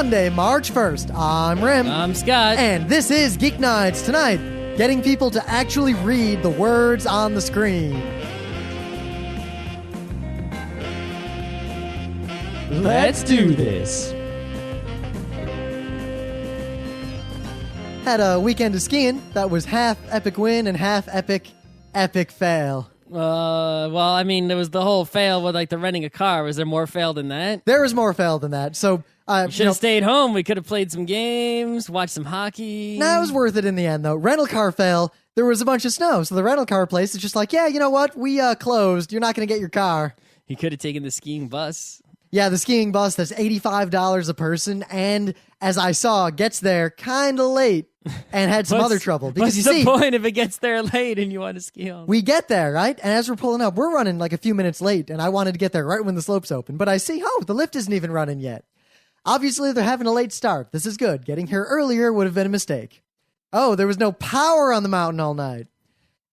Monday, March 1st. I'm Rim. I'm Scott. And this is Geeknights. Tonight, getting people to actually read the words on the screen. Let's do this. Had a weekend of skiing that was half epic win and half epic fail. Well, I mean, there was the whole fail with like the renting a car. Was there more fail than that? There was more fail than that. So should have stayed home. We could have played some games, watched some hockey. No, it was worth it in the end, though. Rental car fail. There was a bunch of snow, so the rental car place is just like, yeah, you know what? We closed. You're not going to get your car. He could have taken the skiing bus. Yeah, the skiing bus, that's $85 a person, and as I saw, gets there kind of late and had some other trouble. Because what's the point if it gets there late and you want to ski home? We get there, right? And as we're pulling up, we're running like a few minutes late, and I wanted to get there right when the slopes open. But I see, the lift isn't even running yet. Obviously, they're having a late start. This is good. Getting here earlier would have been a mistake. Oh, there was no power on the mountain all night.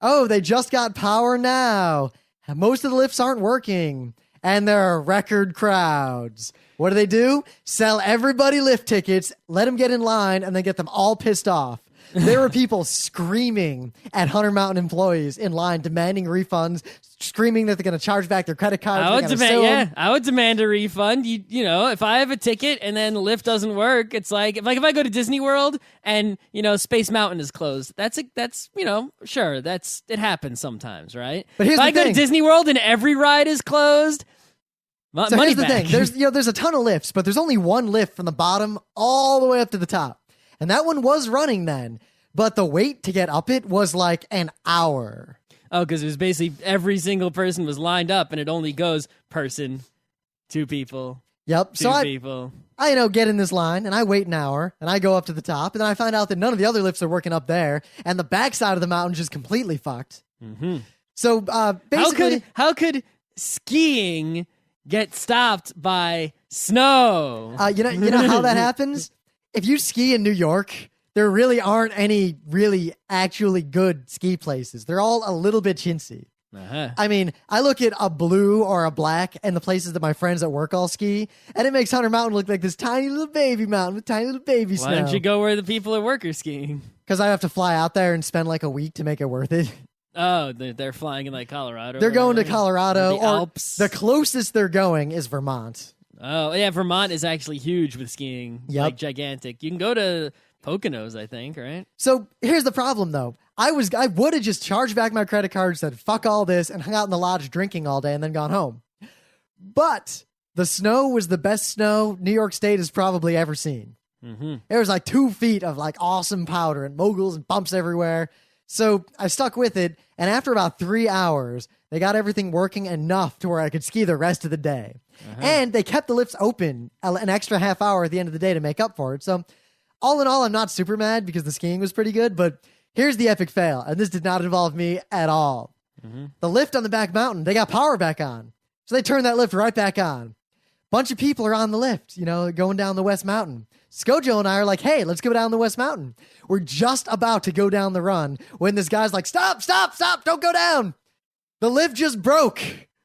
Oh, they just got power now. Most of the lifts aren't working. And there are record crowds. What do? Sell everybody lift tickets, let them get in line, and then get them all pissed off. There were people screaming at Hunter Mountain employees in line, demanding refunds, screaming that they're going to charge back their credit cards. I would demand a refund. You know, if I have a ticket and then the lift doesn't work, it's like if I go to Disney World and Space Mountain is closed. Sure, it happens sometimes, right? But here's if I go to Disney World and every ride is closed. So here's the thing. There's a ton of lifts, but there's only one lift from the bottom all the way up to the top. And that one was running then, but the wait to get up it was like an hour. Oh, because it was basically every single person was lined up, and it only goes person, two people. Yep. Two people. I get in this line, and I wait an hour, and I go up to the top, and then I find out that none of the other lifts are working up there, and the backside of the mountain just completely fucked. Mm-hmm. So basically, how could skiing get stopped by snow? You know how that happens? If you ski in New York, there really aren't any really actually good ski places. They're all a little bit chintzy. Uh-huh. I mean, I look at a blue or a black and the places that my friends at work all ski, and it makes Hunter Mountain look like this tiny little baby mountain with tiny little baby snow. Why don't you go where the people at work are skiing? Because I have to fly out there and spend like a week to make it worth it. Oh, they're flying in like Colorado. They're going to Colorado. The Alps. The closest they're going is Vermont. Oh, yeah, Vermont is actually huge with skiing. Yep. Like gigantic. You can go to Poconos, I think, right? So here's the problem, though. I would have just charged back my credit card, said, fuck all this, and hung out in the lodge drinking all day and then gone home. But the snow was the best snow New York State has probably ever seen. Mm-hmm. There was like 2 feet of like awesome powder and moguls and bumps everywhere. So I stuck with it, and after about 3 hours, they got everything working enough to where I could ski the rest of the day. Uh-huh. And they kept the lifts open an extra half hour at the end of the day to make up for it. So all in all, I'm not super mad because the skiing was pretty good, but here's the epic fail, and this did not involve me at all. Mm-hmm. The lift on the back mountain, they got power back on. So they turned that lift right back on. Bunch of people are on the lift, going down the West Mountain. Skojo and I are like, hey, let's go down the West Mountain. We're just about to go down the run when this guy's like, stop, don't go down. The lift just broke.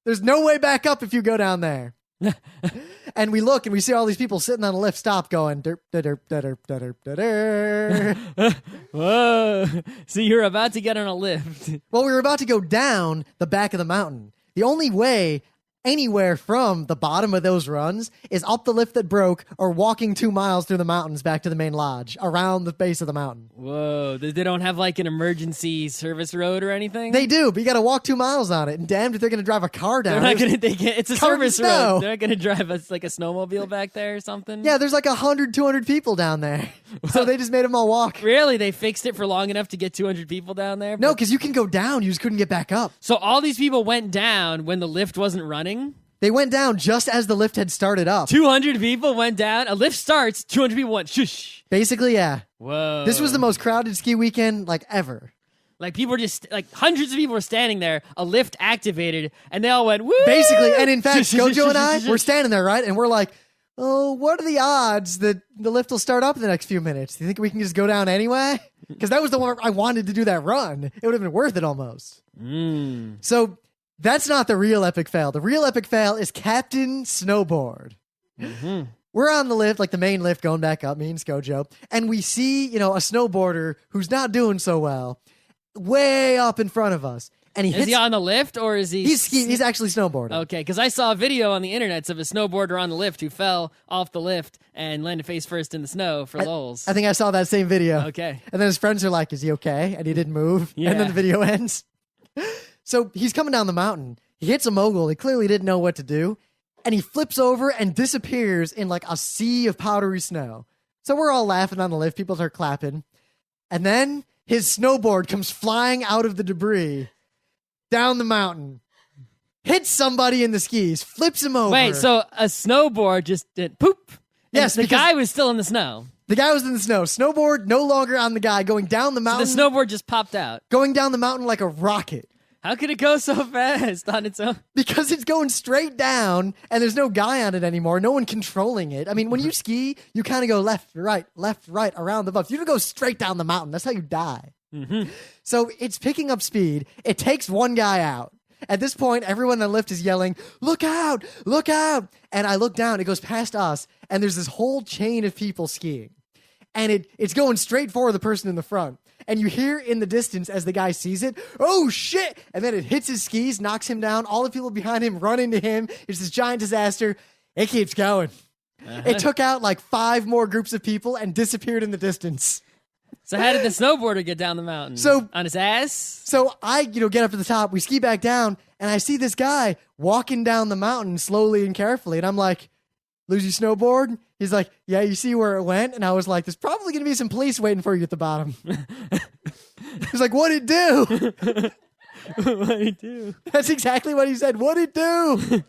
There's no way back up if you go down there. And we look and we see all these people sitting on the lift stop going, derp, derp, derp, derp, derp, derp. Whoa. So you're about to get on a lift. Well, we were about to go down the back of the mountain. The only way anywhere from the bottom of those runs is up the lift that broke or walking 2 miles through the mountains back to the main lodge around the base of the mountain. Whoa. They don't have like an emergency service road or anything? They do, but you got to walk 2 miles on it. And damned if they're going to drive a car down. It's a service road. They're not going to drive like a snowmobile back there or something? Yeah, there's like 100, 200 people down there. So they just made them all walk. Really? They fixed it for long enough to get 200 people down there? No, because you can go down. You just couldn't get back up. So all these people went down when the lift wasn't running? They went down just as the lift had started up. 200 people went down. A lift starts, 200 people went shush. Basically, yeah. Whoa. This was the most crowded ski weekend ever. Like people were just hundreds of people were standing there. A lift activated, and they all went woo. Basically, and in fact, Gojo and I were standing there, right, and we're like, "Oh, what are the odds that the lift will start up in the next few minutes? Do you think we can just go down anyway?" Because that was the one I wanted to do that run. It would have been worth it almost. So that's not the real epic fail. The real epic fail is Captain Snowboard. Mm-hmm. we're on the lift, like the main lift going back up, me and Skojo, and we see, a snowboarder who's not doing so well way up in front of us. And Is he on the lift or is he? He's actually snowboarding. Okay, because I saw a video on the internet of a snowboarder on the lift who fell off the lift and landed face first in the snow for lols. I think I saw that same video. Okay. And then his friends are like, is he okay? And he didn't move. Yeah. And then the video ends. So he's coming down the mountain. He hits a mogul. He clearly didn't know what to do. And he flips over and disappears in like a sea of powdery snow. So we're all laughing on the lift. People start clapping. And then his snowboard comes flying out of the debris down the mountain, hits somebody in the skis, flips him over. Wait, so a snowboard just did poop? Yes, the guy was still in the snow. The guy was in the snow. Snowboard no longer on the guy, going down the mountain. So the snowboard just popped out. Going down the mountain like a rocket. How could it go so fast on its own? Because it's going straight down, and there's no guy on it anymore. No one controlling it. I mean, when you ski, you kind of go left, right, around the bumps. You don't go straight down the mountain. That's how you die. Mm-hmm. So it's picking up speed. It takes one guy out. At this point, everyone in the lift is yelling, look out, look out. And I look down, it goes past us, and there's this whole chain of people skiing. And it's going straight for the person in the front. And you hear in the distance as the guy sees it, oh shit! And then it hits his skis, knocks him down. All the people behind him run into him. It's this giant disaster. It keeps going. It took out like 5 more groups of people and disappeared in the distance. So how did the snowboarder get down the mountain? So on his ass? So I, get up to the top. We ski back down, and I see this guy walking down the mountain slowly and carefully. And I'm like, lose your snowboard? He's like, yeah, you see where it went? And I was like, there's probably going to be some police waiting for you at the bottom. He's like, what'd it do? What'd he do? That's exactly what he said. What'd it do?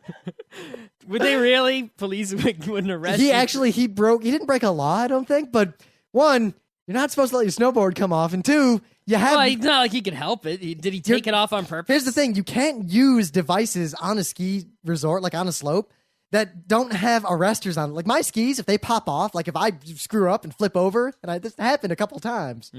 Would they really? Police wouldn't arrest He you? actually, he didn't break a law, I don't think. But 1, you're not supposed to let your snowboard come off. And 2, you have... Well, it's not like he could help it. Did he take it off on purpose? Here's the thing. You can't use devices on a ski resort, like on a slope, that don't have arresters on them. Like my skis, if they pop off, like if I screw up and flip over, and this happened a couple times,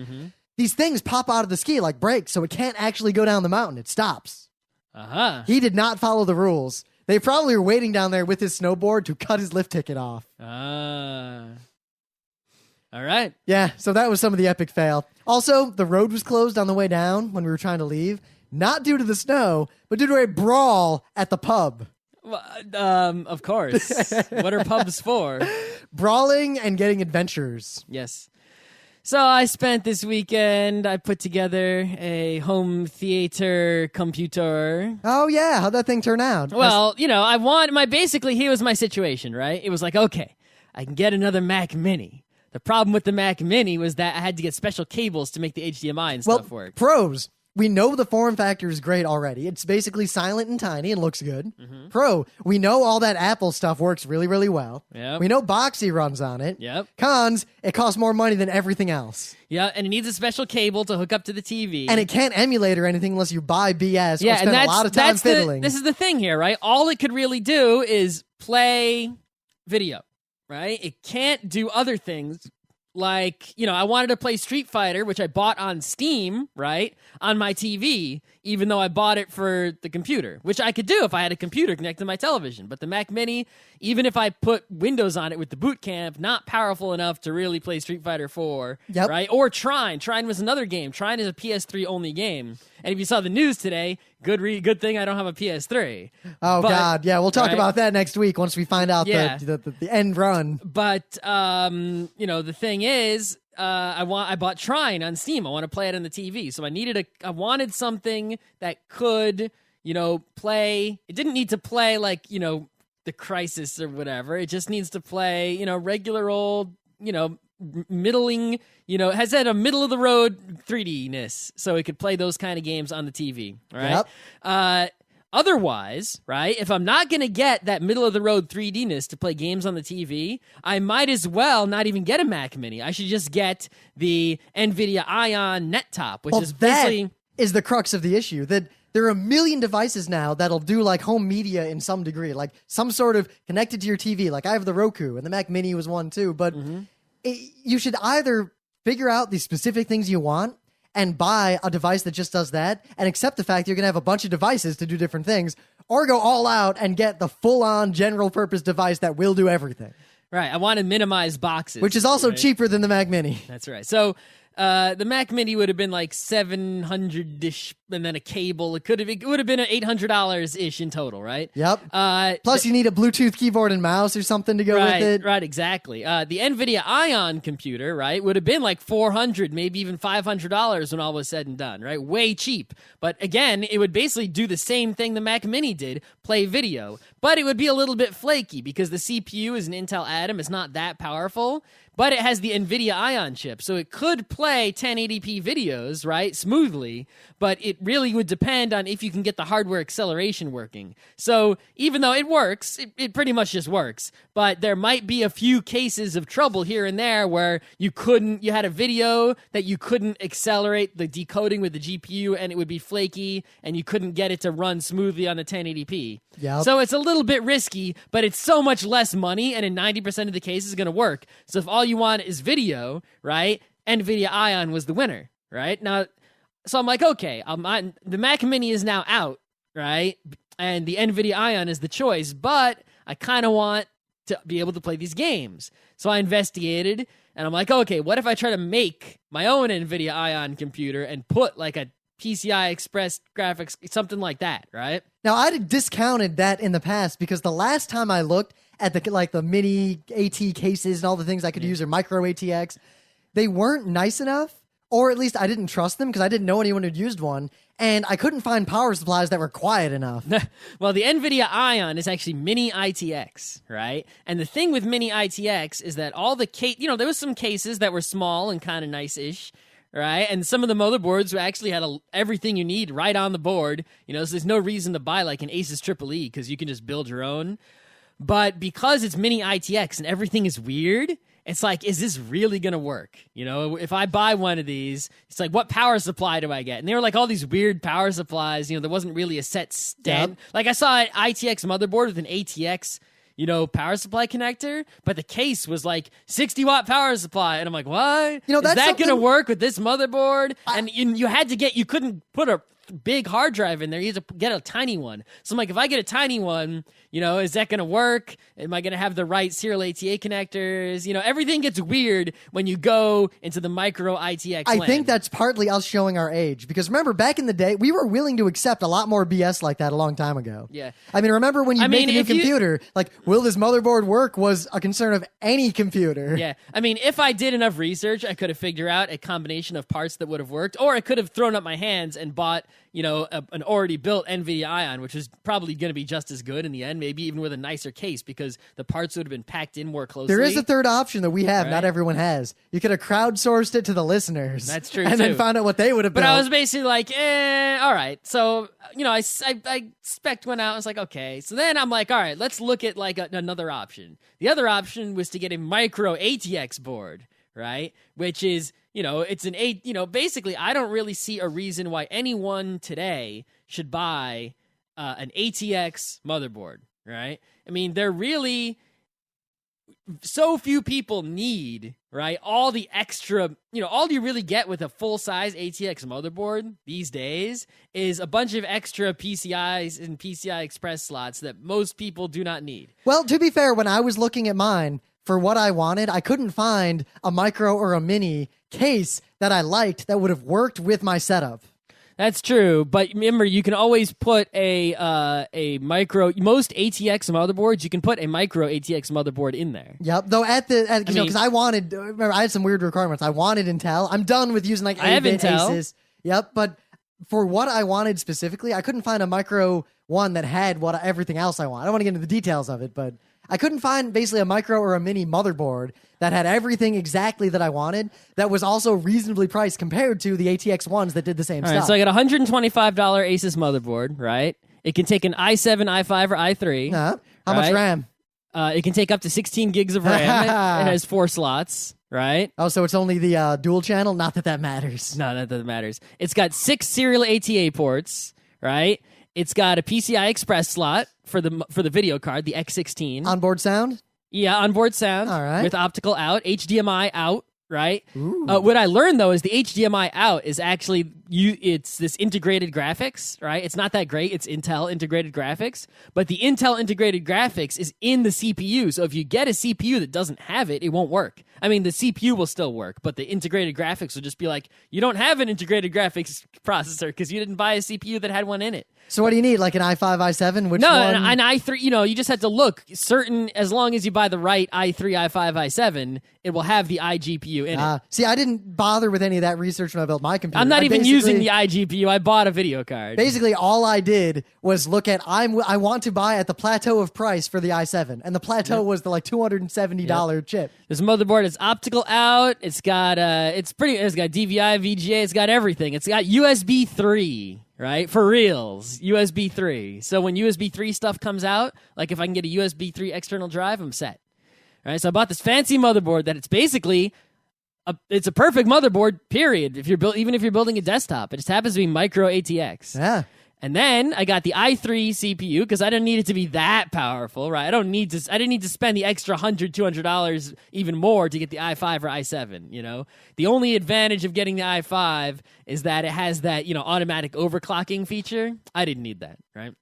these things pop out of the ski like brakes, so it can't actually go down the mountain. It stops. Uh-huh. He did not follow the rules. They probably were waiting down there with his snowboard to cut his lift ticket off. All right. Yeah, so that was some of the epic fail. Also, the road was closed on the way down when we were trying to leave, not due to the snow, but due to a brawl at the pub. Well, of course. What are pubs for? Brawling and getting adventures. Yes. So I spent this weekend, I put together a home theater computer. Oh, yeah. How'd that thing turn out? Well, basically, here was my situation, right? It was like, okay, I can get another Mac Mini. The problem with the Mac Mini was that I had to get special cables to make the HDMI and stuff work. Pros. We know the form factor is great already. It's basically silent and tiny and looks good. Pro, we know all that Apple stuff works really, really well. Yep. We know Boxy runs on it. Yep. Cons, it costs more money than everything else. Yeah, and it needs a special cable to hook up to the TV. And it can't emulate or anything unless you buy BS yeah, or spend a lot of time fiddling. This is the thing here, right? All it could really do is play video, right? It can't do other things. Like, I wanted to play Street Fighter, which I bought on Steam, right, on my TV, even though I bought it for the computer, which I could do if I had a computer connected to my television. But the Mac Mini, even if I put Windows on it with the boot camp, not powerful enough to really play Street Fighter 4, right? Or Trine. Trine was another game. Trine is a PS3 only game. And if you saw the news today, good thing I don't have a PS3. Oh, God. Yeah, we'll talk about that next week once we find out the end run. But, the thing is, I bought Trine on Steam. I want to play it on the TV. So I wanted something that could, play. It didn't need to play like, the Crisis or whatever. It just needs to play, regular old, middling, has had a middle of the road 3D-ness, so it could play those kind of games on the TV, right? Yep. Otherwise, right, if I'm not going to get that middle of the road 3D-ness to play games on the TV, I might as well not even get a Mac Mini. I should just get the NVIDIA Ion Nettop, which is basically... That is the crux of the issue, that there are a million devices now that'll do like home media in some degree, like some sort of connected to your TV. Like I have the Roku, and the Mac Mini was one too, but... you should either figure out the specific things you want and buy a device that just does that and accept the fact you're going to have a bunch of devices to do different things, or go all out and get the full-on general-purpose device that will do everything. Right. I want to minimize boxes. Which is also right? cheaper than the Mac Mini. That's right. So the Mac Mini would have been like $700-ish, and then a cable. It would have been $800-ish in total, right? Yep. Plus, you need a Bluetooth keyboard and mouse or something to go with it. Right, exactly. The NVIDIA Ion computer, right, would have been like $400, maybe even $500 when all was said and done, right? Way cheap. But again, it would basically do the same thing the Mac Mini did, play video. But it would be a little bit flaky because the CPU is an Intel Atom. It's not that powerful. But it has the NVIDIA Ion chip, so it could play 1080p videos, right, smoothly, but it really would depend on if you can get the hardware acceleration working. So even though it works, it pretty much just works, but there might be a few cases of trouble here and there where you had a video that you couldn't accelerate the decoding with the GPU, and it would be flaky, and you couldn't get it to run smoothly on the 1080p. Yep. So it's a little bit risky, but it's so much less money, and in 90% of the cases, it's going to work. So if all you want is video, right, NVIDIA Ion was the winner, right? Now, so I'm like, okay, the Mac Mini is now out, right, and the NVIDIA Ion is the choice, but I kind of want to be able to play these games. So I investigated, and I'm like, okay, what if I try to make my own NVIDIA Ion computer and put like a PCI Express graphics, something like that, right? Now, I'd have discounted that in the past because the last time I looked at the mini AT cases and all the things I could use, or micro ATX, they weren't nice enough, or at least I didn't trust them because I didn't know anyone who'd used one, and I couldn't find power supplies that were quiet enough. Well, the NVIDIA Ion is actually mini ITX, right? And the thing with mini ITX is that all the there was some cases that were small and kind of nice-ish, right? And some of the motherboards actually had everything you need right on the board, so there's no reason to buy like an Asus EEE because you can just build your own. But because it's mini ITX and everything is weird, it's like, is this really going to work? If I buy one of these, it's like, what power supply do I get? And there were like all these weird power supplies, there wasn't really a set stand. Yep. Like I saw an ITX motherboard with an ATX power supply connector, but the case was like 60-watt power supply. And I'm like, what? Is that going to work with this motherboard? And you couldn't put a big hard drive in there. You had to get a tiny one. So I'm like, if I get a tiny one, is that going to work? Am I going to have the right serial ATA connectors? Everything gets weird when you go into the micro ITX I land. think that's partly us showing our age, because remember, back in the day, we were willing to accept a lot more BS like that a long time ago. Yeah. I mean, remember when you make a new computer, like, will this motherboard work was a concern of any computer. Yeah. I mean, if I did enough research, I could have figured out a combination of parts that would have worked, or I could have thrown up my hands and bought an already built NVIDIA Ion, which is probably going to be just as good in the end, maybe even with a nicer case, because the parts would have been packed in more closely. There is a third option that we have, not everyone has. You could have crowdsourced it to the listeners. That's true, and then found out what they would have built. But I was basically like, all right. So, I spec'd one out. I was like, okay. So then I'm like, all right, let's look at like another option. The other option was to get a micro ATX board, right? Which is, it's an basically I don't really see a reason why anyone today should buy an ATX motherboard, right? I mean, they're really, so few people need, right, all the extra, all you really get with a full-size ATX motherboard these days is a bunch of extra PCIs and PCI Express slots that most people do not need. Well, to be fair, when I was looking at mine, for what I wanted, I couldn't find a micro or a mini case that I liked that would have worked with my setup. That's true, but remember, you can always put a micro. Most ATX motherboards, you can put a micro ATX motherboard in there. Yep. Though because I wanted, remember, I had some weird requirements. I wanted Intel. I'm done with using like 8-bit Asus. Yep. But for what I wanted specifically, I couldn't find a micro one that had everything else I want. I don't want to get into the details of it, but I couldn't find basically a micro or a mini motherboard that had everything exactly that I wanted that was also reasonably priced compared to the ATX ones that did the same stuff. All right, so I got a $125 Asus motherboard, right? It can take an i7, i5, or i3. How much RAM? It can take up to 16 gigs of RAM. It has 4 slots, right? Oh, so it's only the dual channel? Not that matters. No, not that matters. It's got 6 serial ATA ports, right? It's got a PCI Express slot for the video card, the X16. Onboard sound? Yeah, onboard sound. All right. With optical out, HDMI out, right? What I learned, though, is the HDMI out is actually it's this integrated graphics, right? It's not that great. It's Intel integrated graphics, but the Intel integrated graphics is in the CPU. So if you get a CPU that doesn't have it, it won't work. I mean, the CPU will still work, but the integrated graphics will just be like, you don't have an integrated graphics processor because you didn't buy a CPU that had one in it. So what do you need? Like an i5, i7? Which no, one? an i3, you just have to look certain, as long as you buy the right i3, i5, i7, it will have the iGPU in it. See, I didn't bother with any of that research when I built my computer. I'm not even using the iGPU. I bought a video card. Basically, all I did was look at, I want to buy at the plateau of price for the i7, and the plateau was the like $270 chip. This motherboard is optical out. It's got it's got DVI, VGA. It's got everything. It's got USB 3. Right? For reals. USB 3. So when USB 3 stuff comes out, like if I can get a USB 3 external drive, I'm set. All right? So I bought this fancy motherboard that it's basically it's a perfect motherboard, period. Even if you're building a desktop, it just happens to be micro ATX. Yeah. And then I got the i3 CPU because I didn't need it to be that powerful, right? I didn't need to spend the extra $100, $200 even more to get the i5 or i7, The only advantage of getting the i5 is that it has that, automatic overclocking feature. I didn't need that, right?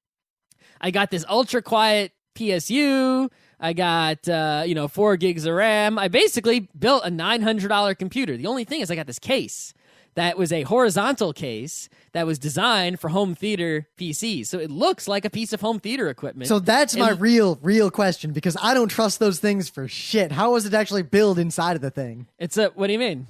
I got this ultra quiet PSU. I got, 4 gigs of RAM. I basically built a $900 computer. The only thing is I got this case. That was a horizontal case that was designed for home theater PCs. So it looks like a piece of home theater equipment. So that's my real question, because I don't trust those things for shit. How was it actually built inside of the thing? What do you mean?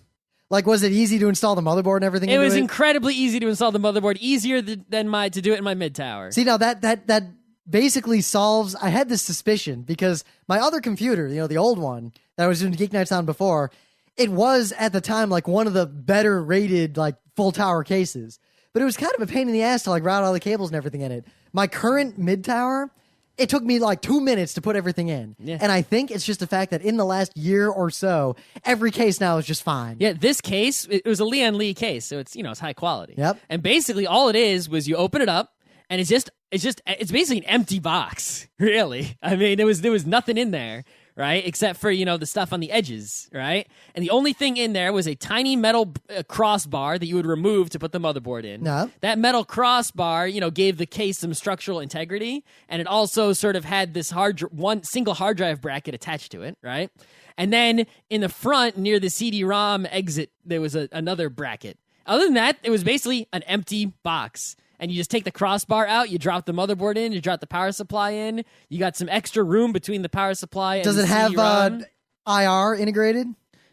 Like, was it easy to install the motherboard and everything? It was incredibly easy to install the motherboard, easier than to do it in my mid tower. See, now that basically solves, I had this suspicion because my other computer, the old one that I was doing Geeknights on before, it was at the time like one of the better rated like full tower cases, but it was kind of a pain in the ass to like route all the cables and everything in it. My current mid tower, it took me like 2 minutes to put everything in. Yeah. And I think it's just the fact that in the last year or so, every case now is just fine. Yeah, this case, it was a Leon Lee case, so it's, it's high quality. Yep. And basically all it is was you open it up and it's basically an empty box, really. I mean, there was nothing in there. Right? Except for, the stuff on the edges, right? And the only thing in there was a tiny metal crossbar that you would remove to put the motherboard in. No. That metal crossbar, gave the case some structural integrity, and it also sort of had this one single hard drive bracket attached to it, right? And then in the front, near the CD-ROM exit, there was another bracket. Other than that, it was basically an empty box. And you just take the crossbar out, you drop the motherboard in, you drop the power supply in, you got some extra room between the power supply and Does the it have CD-ROM. IR integrated?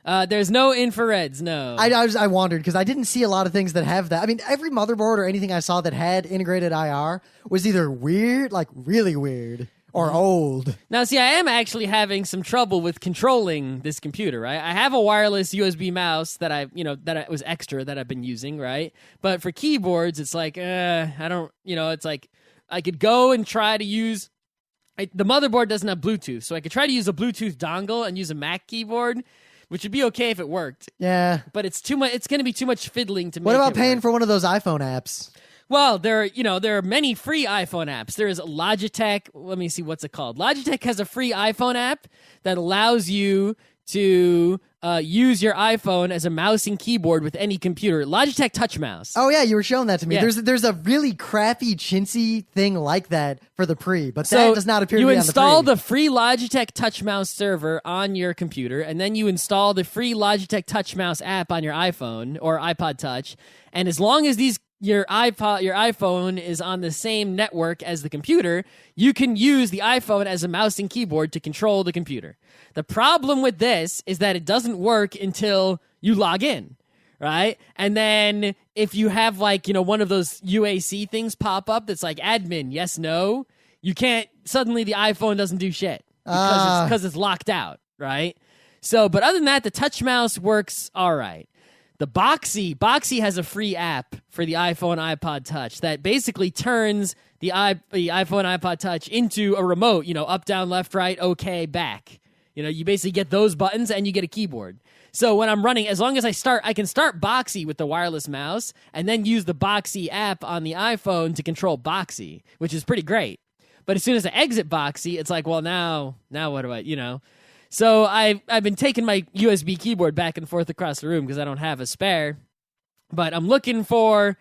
There's no infrareds, no. I wondered because I didn't see a lot of things that have that. I mean, every motherboard or anything I saw that had integrated IR was either weird, like really weird, or old. Now, see, I am actually having some trouble with controlling this computer, right? I have a wireless USB mouse that was extra that I've been using, right? But for keyboards, it's like, I don't, it's like I could go and try to use, the motherboard doesn't have Bluetooth, so I could try to use a Bluetooth dongle and use a Mac keyboard, which would be okay if it worked. Yeah. But it's too much, it's going to be too much fiddling to make it What about paying work. for one of those iPhone apps? Well, there are many free iPhone apps. There is Logitech. Let me see, what's it called? Logitech has a free iPhone app that allows you to use your iPhone as a mouse and keyboard with any computer. Logitech Touch Mouse. Oh yeah, you were showing that to me. Yeah. There's a really crappy chintzy thing like that for the pre, but that does not appear to be on the pre. You install the free Logitech Touch Mouse server on your computer, and then you install the free Logitech Touch Mouse app on your iPhone or iPod Touch, and as long as your iPhone is on the same network as the computer, you can use the iPhone as a mouse and keyboard to control the computer. The problem with this is that it doesn't work until you log in, right? And then if you have one of those UAC things pop up that's like admin, yes, no, you can't, suddenly the iPhone doesn't do shit because it's locked out, right? So, but other than that, the touch mouse works all right. The Boxy has a free app for the iPhone iPod Touch that basically turns the iPhone iPod Touch into a remote, up, down, left, right, okay, back. You basically get those buttons and you get a keyboard. So when I'm running, as long as I can start Boxy with the wireless mouse and then use the Boxy app on the iPhone to control Boxy, which is pretty great. But as soon as I exit Boxy, it's like, well, now what do I, So I've been taking my USB keyboard back and forth across the room because I don't have a spare. but I'm looking for,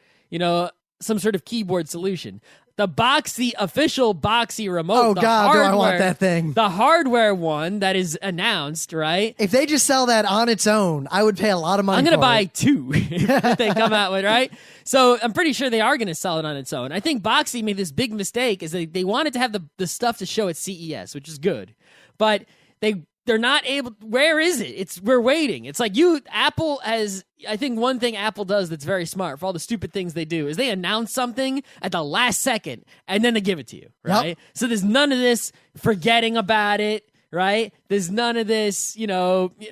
some sort of keyboard solution. The official Boxy remote. Oh, God, do I want that thing. The hardware one that is announced, right? If they just sell that on its own, I would pay a lot of money. I'm going to for buy it. 2 that they come out with, right? So I'm pretty sure they are going to sell it on its own. I think Boxy made this big mistake is they wanted to have the stuff to show at CES, which is good. But they're not able. Where is it? We're waiting. It's like Apple has. I think one thing Apple does that's very smart for all the stupid things they do is they announce something at the last second and then they give it to you, right? Yep. So there's none of this forgetting about it, right? There's none of this,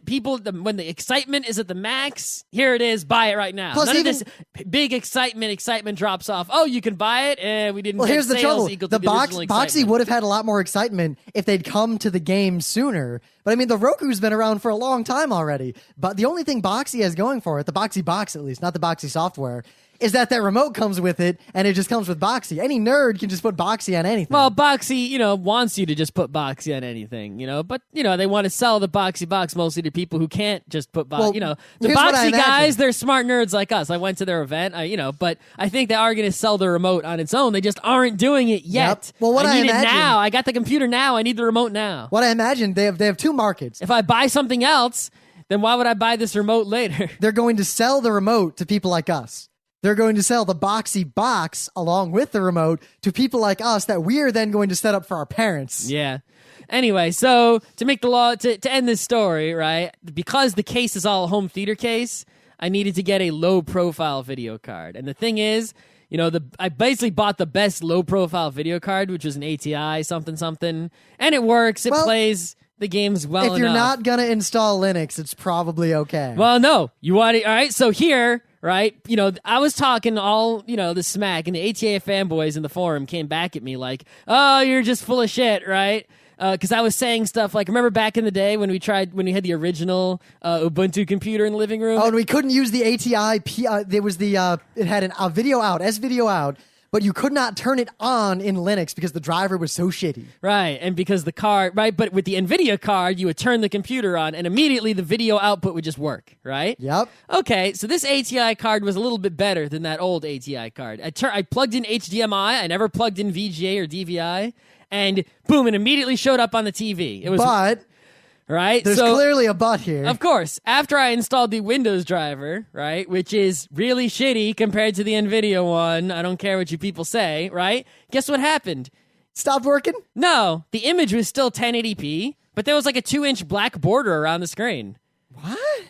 people, when the excitement is at the max, here it is, buy it right now. Plus None even, of this big excitement drops off. Oh, you can buy it, and we didn't well, get here's the sales trouble. equal to The original Boxy excitement. would have had a lot more excitement if they'd come to the game sooner. But I mean, the Roku's been around for a long time already. But the only thing Boxy has going for it, the Boxy box at least, not the Boxy software, is that remote comes with it, and it just comes with Boxy. Any nerd can just put Boxy on anything. Well, Boxy, wants you to just put Boxy on anything, but, they want to sell the Boxy box mostly to people who can't just put Boxy, Well, the here's what I Boxy imagine. guys, they're smart nerds like us. I went to their event, but I think they are going to sell the remote on its own. They just aren't doing it yet. Yep. Well, what I I need imagine- it now. I got the computer now. I need the remote now. What I imagine, they have 2 markets. If I buy something else, then why would I buy this remote later? They're going to sell the remote to people like us. They're going to sell the Boxy box along with the remote to people like us that we are then going to set up for our parents. Yeah. Anyway, so to make to end this story, right? Because the case is all a home theater case, I needed to get a low profile video card. And the thing is, I basically bought the best low profile video card, which was an ATI something, and it works. It plays the games well enough. If you're not going to install Linux, it's probably okay. Well, no. You want it? All right. So here, right, I was talking all, the smack, and the ATA fanboys in the forum came back at me like, oh, you're just full of shit, right? Because I was saying stuff like, remember back in the day when we had the original Ubuntu computer in the living room? Oh, and we couldn't use the ATI. There was it had a video out, S-video out, but you could not turn it on in Linux because the driver was so shitty. Right, and because the card, right, but with the NVIDIA card, you would turn the computer on, and immediately the video output would just work, right? Yep. Okay, so this ATI card was a little bit better than that old ATI card. I plugged in HDMI, I never plugged in VGA or DVI, and boom, it immediately showed up on the TV. It was right. There's clearly a but here. Of course, after I installed the Windows driver, right, which is really shitty compared to the NVIDIA one, I don't care what you people say, right? Guess what happened? Stopped working? No, the image was still 1080p, but there was like a 2-inch black border around the screen. What?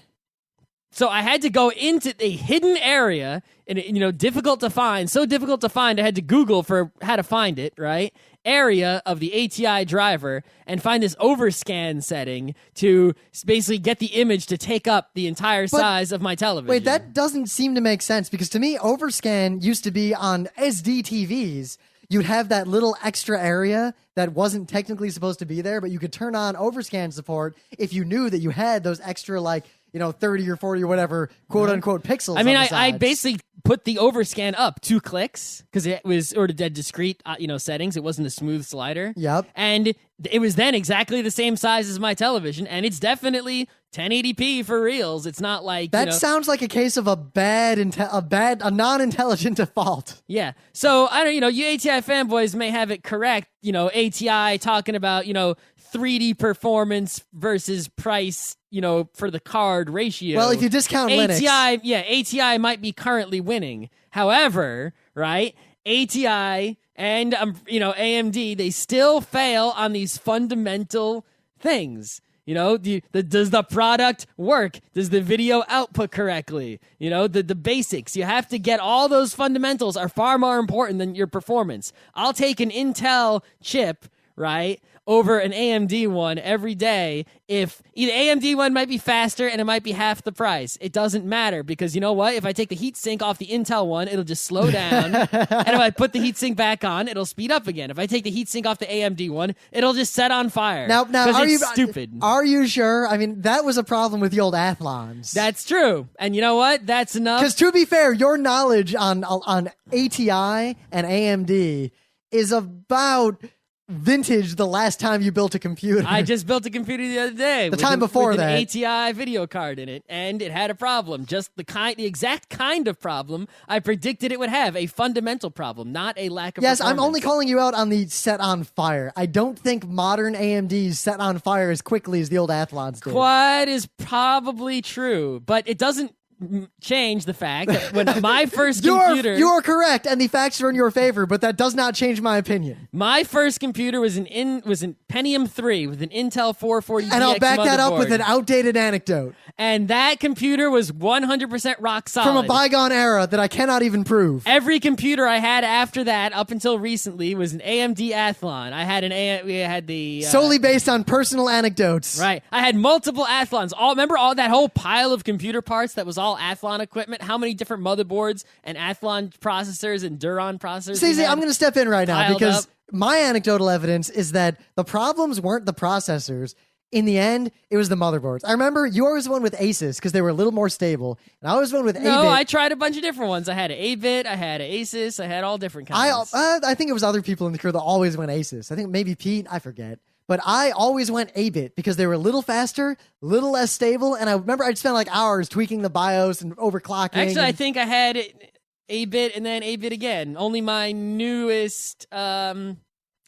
So I had to go into a hidden area, and difficult to find. So difficult to find, I had to Google for how to find it, right? Area of the ATI driver and find this overscan setting to basically get the image to take up the entire size of my television. Wait, that doesn't seem to make sense because to me, overscan used to be on SD TVs. You'd have that little extra area that wasn't technically supposed to be there, but you could turn on overscan support if you knew that you had those extra 30 or 40 or whatever, quote unquote pixels. I mean, on the I sides. basically put the overscan up 2 clicks because it was sort of dead discrete, settings. It wasn't a smooth slider. Yep. And it was then exactly the same size as my television, and it's definitely 1080p for reals. It's not like that sounds like a case of a non-intelligent default. Yeah. So I don't, you ATI fanboys may have it correct. ATI talking about 3D performance versus price. For the card ratio. Well, if you discount Linux. ATI might be currently winning. However, right, ATI and AMD, they still fail on these fundamental things. Does the product work? Does the video output correctly? The basics. You have to get all those fundamentals are far more important than your performance. I'll take an Intel chip, right, over an AMD one every day if either AMD one might be faster and it might be half the price. It doesn't matter because you know what? If I take the heatsink off the Intel one, it'll just slow down. And if I put the heatsink back on, it'll speed up again. If I take the heatsink off the AMD one, it'll just set on fire. Now, are you stupid? Are you sure? I mean, that was a problem with the old Athlons. That's true. And you know what? That's enough. Because to be fair, your knowledge on ATI and AMD is about vintage the last time you built a computer. I just built a computer the other day. The time before with that. an ATI video card in it, and it had a problem. Just the exact kind of problem I predicted it would have. A fundamental problem, not a lack of Yes, performance. I'm only calling you out on the set on fire. I don't think modern AMDs set on fire as quickly as the old Athlons did. Quad is probably true, but it doesn't change the fact that when my first computer... You're correct, and the facts are in your favor, but that does not change my opinion. My first computer was an Pentium 3 with an Intel 440 And I'll back that up motherboard. with an outdated anecdote. And that computer was 100% rock solid. From a bygone era that I cannot even prove. Every computer I had after that, up until recently, was an AMD Athlon. We had the... Solely based on personal anecdotes. Right. I had multiple Athlons. Remember all that whole pile of computer parts that was all Athlon equipment? How many different motherboards and Athlon processors and Duron processors? See, I'm going to step in right now piled because up? my anecdotal evidence is that the problems weren't the processors. In the end, it was the motherboards. I remember you always went with Asus because they were a little more stable, and I always went with 8-bit. No, I tried a bunch of different ones. I had an 8-bit, I had an Asus, I had all different kinds. I think it was other people in the crew that always went Asus. I think maybe Pete, I forget. But I always went 8-bit because they were a little faster, a little less stable, and I remember I'd spend like hours tweaking the BIOS and overclocking. Actually, I think I had 8-bit and then 8-bit again. Only my newest...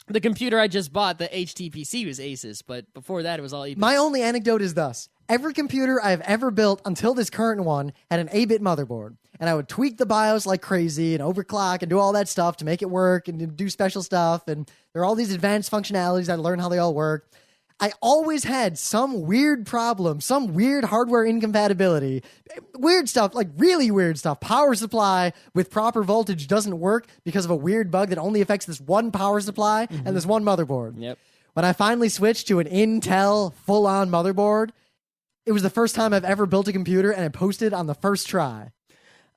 the computer I just bought, the HTPC, was Asus, but before that it was all 8-bit. My only anecdote is thus. Every computer I've ever built until this current one had an 8-bit motherboard. And I would tweak the BIOS like crazy and overclock and do all that stuff to make it work and do special stuff. And there are all these advanced functionalities. I learned how they all work. I always had some weird problem, some weird hardware incompatibility, weird stuff, like really weird stuff. Power supply with proper voltage doesn't work because of a weird bug that only affects this one power supply and this one motherboard. Yep. When I finally switched to an Intel full-on motherboard, it was the first time I've ever built a computer, and it posted on the first try.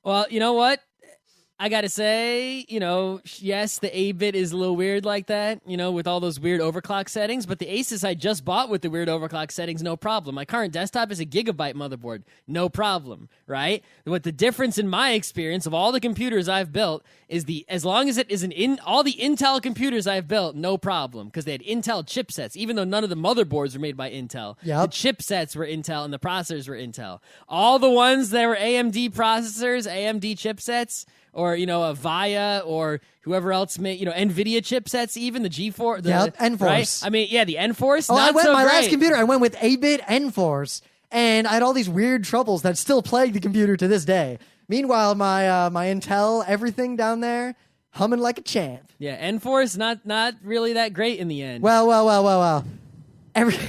Well, you know what? I gotta say, yes, the 8-bit is a little weird like that, with all those weird overclock settings, but the Asus I just bought with the weird overclock settings, no problem. My current desktop is a gigabyte motherboard, no problem, right? What the difference in my experience of all the computers I've built is as long as it is all the Intel computers I've built, no problem, because they had Intel chipsets, even though none of the motherboards were made by Intel. Yep. The chipsets were Intel and the processors were Intel. All the ones that were AMD processors, AMD chipsets, or, a VIA or whoever else made, NVIDIA chipsets, even the G4. Enforce. Right? I mean, yeah, the Enforce. Oh, not so my great. last computer, I went with 8-bit Enforce, and I had all these weird troubles that still plague the computer to this day. Meanwhile, my Intel everything down there, humming like a champ. Yeah, Enforce, not really that great in the end. Well.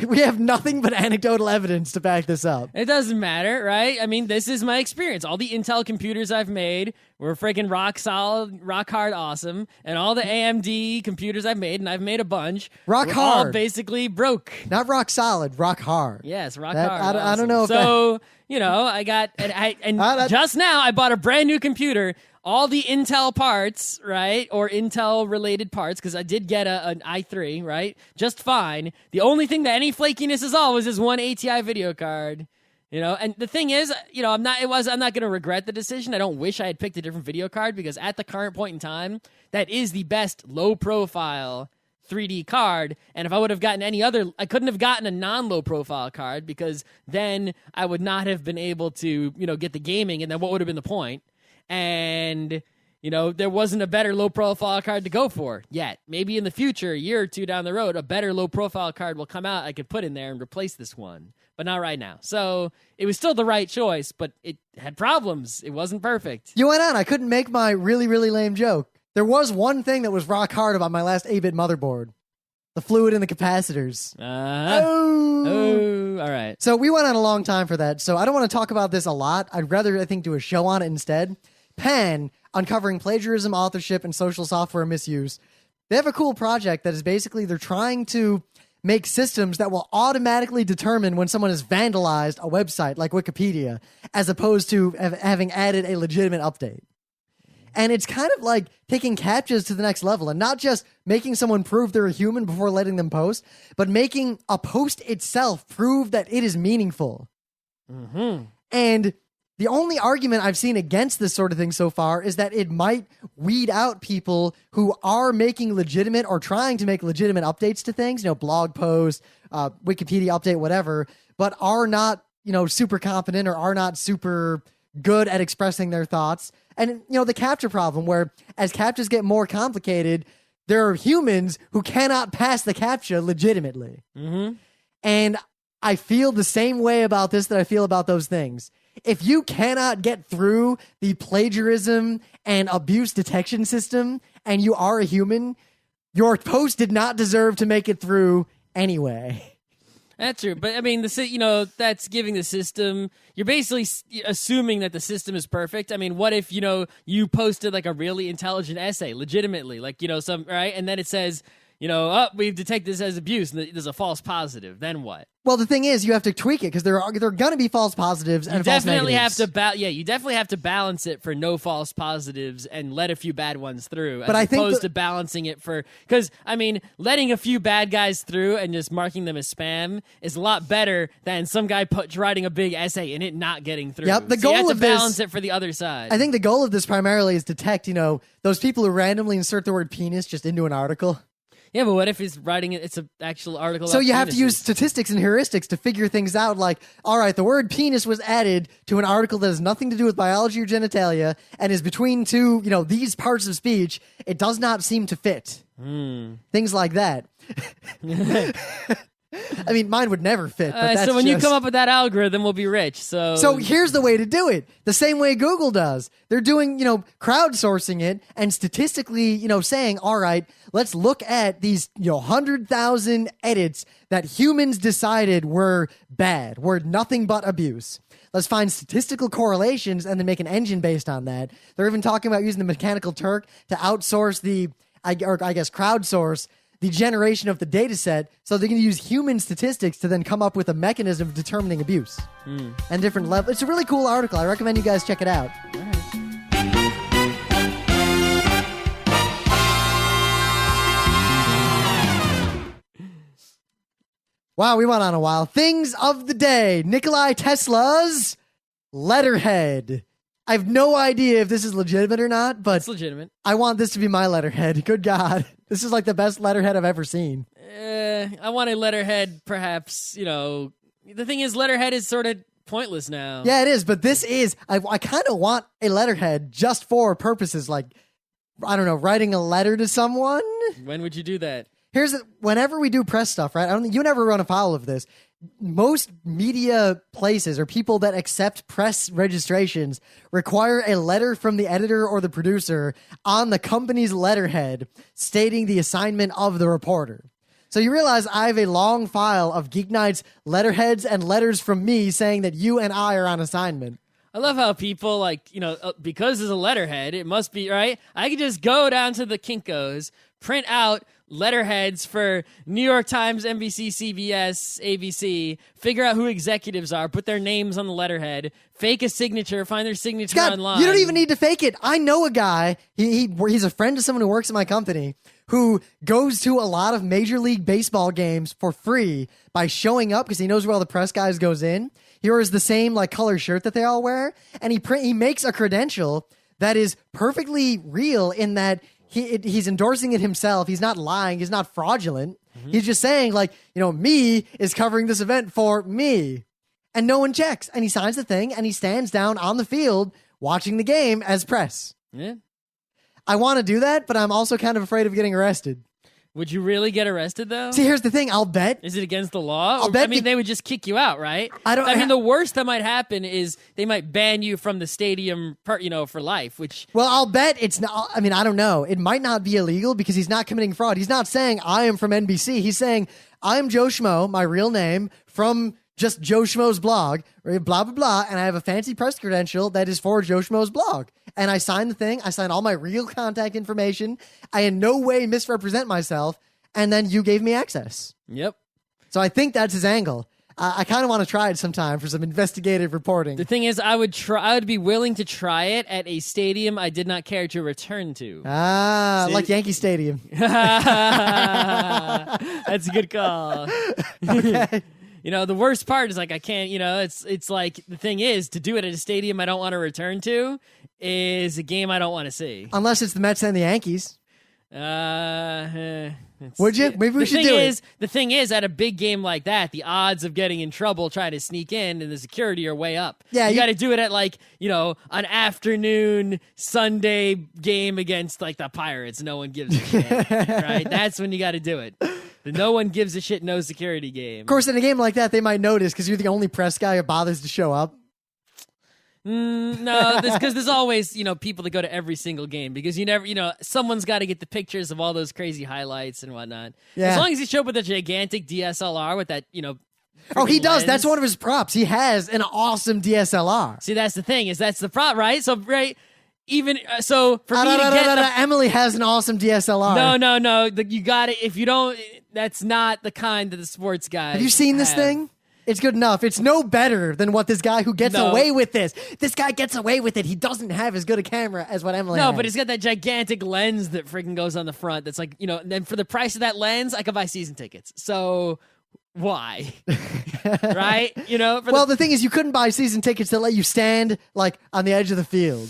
We have nothing but anecdotal evidence to back this up. It doesn't matter, right? I mean, this is my experience. All the Intel computers I've made were freaking rock solid, rock hard awesome. And all the AMD computers I've made, and I've made a bunch, rock were hard. all basically broke. Not rock solid, rock hard. Yes, rock That- hard. I don't know if So, I got, just now I bought a brand new computer. All the Intel parts, right, or Intel-related parts, because I did get an i3, right, just fine. The only thing that any flakiness is all was this one ATI video card, And the thing is, I'm not going to regret the decision. I don't wish I had picked a different video card because at the current point in time, that is the best low-profile 3D card. And if I would have gotten any other, I couldn't have gotten a non-low profile card because then I would not have been able to, get the gaming, and then what would have been the point? And, there wasn't a better low-profile card to go for yet. Maybe in the future, a year or two down the road, a better low-profile card will come out I could put in there and replace this one. But not right now. So it was still the right choice, but it had problems. It wasn't perfect. You went on. I couldn't make my really, really lame joke. There was one thing that was rock hard about my last 8-bit motherboard. The fluid in the capacitors. Oh, all right. So we went on a long time for that, so I don't want to talk about this a lot. I'd rather, I think, do a show on it instead. Penn, uncovering plagiarism, authorship, and social software misuse. They have a cool project that is basically they're trying to make systems that will automatically determine when someone has vandalized a website like Wikipedia, as opposed to having added a legitimate update. And it's kind of like taking CAPTCHAs to the next level and not just making someone prove they're a human before letting them post, but making a post itself prove that it is meaningful. Mm-hmm. And The only argument I've seen against this sort of thing so far is that it might weed out people who are making legitimate or trying to make legitimate updates to things, blog posts, Wikipedia update, whatever, but are not, super competent or are not super good at expressing their thoughts. And, the captcha problem, where as captchas get more complicated, there are humans who cannot pass the captcha legitimately. Mm-hmm. And I feel the same way about this that I feel about those things. If you cannot get through the plagiarism and abuse detection system and you are a human, your post did not deserve to make it through anyway. That's true. But I mean, that's giving the system, you're basically assuming that the system is perfect. I mean, what if, you posted like a really intelligent essay legitimately, like, right? And then it says, we've detected this as abuse and there's a false positive. Then what? Well, the thing is, you have to tweak it because there are going to be false positives and false negatives. You definitely have to balance it for no false positives and let a few bad ones through. But as opposed to balancing it because I mean, letting a few bad guys through and just marking them as spam is a lot better than some guy writing a big essay and it not getting through. Yep, the goal you have to of balance it for the other side. I think the goal of this primarily is detect, those people who randomly insert the word penis just into an article. Yeah, but what if he's writing it? It's an actual article. So you have penises. to use statistics and heuristics to figure things out. Like, all right, the word penis was added to an article that has nothing to do with biology or genitalia and is between two, these parts of speech. It does not seem to fit. Things like that. I mean, mine would never fit. But that's so when you come up with that algorithm, we'll be rich. So here's the way to do it. The same way Google does. They're doing, crowdsourcing it and statistically, saying, all right, let's look at these, 100,000 edits that humans decided were bad, were nothing but abuse. Let's find statistical correlations and then make an engine based on that. They're even talking about using the Mechanical Turk to outsource crowdsource the generation of the data set, so they're going to use human statistics to then come up with a mechanism of determining abuse and different levels. It's a really cool article. I recommend you guys check it out. All right. Wow, we went on a while. Things of the day. Nikolai Tesla's letterhead. I have no idea if this is legitimate or not, but it's legitimate. I want this to be my letterhead. Good God. This is like the best letterhead I've ever seen. I want a letterhead, perhaps, the thing is, letterhead is sort of pointless now. Yeah, it is, but this is, I kind of want a letterhead just for purposes like, I don't know, writing a letter to someone. When would you do that? Whenever we do press stuff, right? You never run afoul of this. Most media places or people that accept press registrations require a letter from the editor or the producer on the company's letterhead stating the assignment of the reporter. So you realize I have a long file of Geeknights letterheads and letters from me saying that you and I are on assignment. I love how people because there's a letterhead, it must be, right? I could just go down to the Kinko's, print out letterheads for New York Times, NBC, CBS, ABC, figure out who executives are, put their names on the letterhead, fake a signature, find their signature Scott, online. You don't even need to fake it. I know a guy, he's a friend of someone who works at my company, who goes to a lot of Major League Baseball games for free by showing up because he knows where all the press guys goes in. He wears the same color shirt that they all wear, and he makes a credential that is perfectly real in that he's endorsing it himself. He's not lying. He's not fraudulent. Mm-hmm. He's just saying me is covering this event for me, and no one checks. And he signs the thing and he stands down on the field watching the game as press. Yeah. I want to do that, but I'm also kind of afraid of getting arrested. Would you really get arrested, though? See, here's the thing. I'll bet. Is it against the law? They would just kick you out, right? I mean, the worst that might happen is they might ban you from the stadium, for life, which... Well, I'll bet it's not... I mean, I don't know. It might not be illegal because he's not committing fraud. He's not saying, I am from NBC. He's saying, I am Joe Schmo, my real name, from just Joe Schmo's blog, blah, blah, blah, and I have a fancy press credential that is for Joe Schmo's blog. And I sign the thing. I sign all my real contact information. I in no way misrepresent myself. And then you gave me access. Yep. So I think that's his angle. I kind of want to try it sometime for some investigative reporting. The thing is, I would be willing to try it at a stadium I did not care to return to. Like Yankee Stadium. That's a good call. Okay. the worst part is like I can't, it's like the thing is to do it at a stadium I don't want to return to is a game I don't want to see. Unless it's the Mets and the Yankees. Would you? Maybe we should do it. The thing is, at a big game like that, the odds of getting in trouble trying to sneak in and the security are way up. Yeah, you got to do it at like, an afternoon Sunday game against like the Pirates. No one gives a shit, right? That's when you got to do it. The no one gives a shit, no security game. Of course, in a game like that, they might notice because you're the only press guy who bothers to show up. No, because there's always, people that go to every single game because you never, someone's got to get the pictures of all those crazy highlights and whatnot. Yeah. As long as you show up with a gigantic DSLR with that, Oh, he does. lens. That's one of his props. He has an awesome DSLR. See, that's the thing that's the prop, right? So, right, even, so for me to get Emily has an awesome DSLR. No. You got it. If you don't, that's not the kind that the sports guys Have you seen this thing? It's good enough. It's no better than what this guy who gets away with this. This guy gets away with it. He doesn't have as good a camera as what Emily has. No, but he's got that gigantic lens that freaking goes on the front. That's like, then for the price of that lens, I could buy season tickets. So why? Right? The thing is, you couldn't buy season tickets that let you stand like on the edge of the field.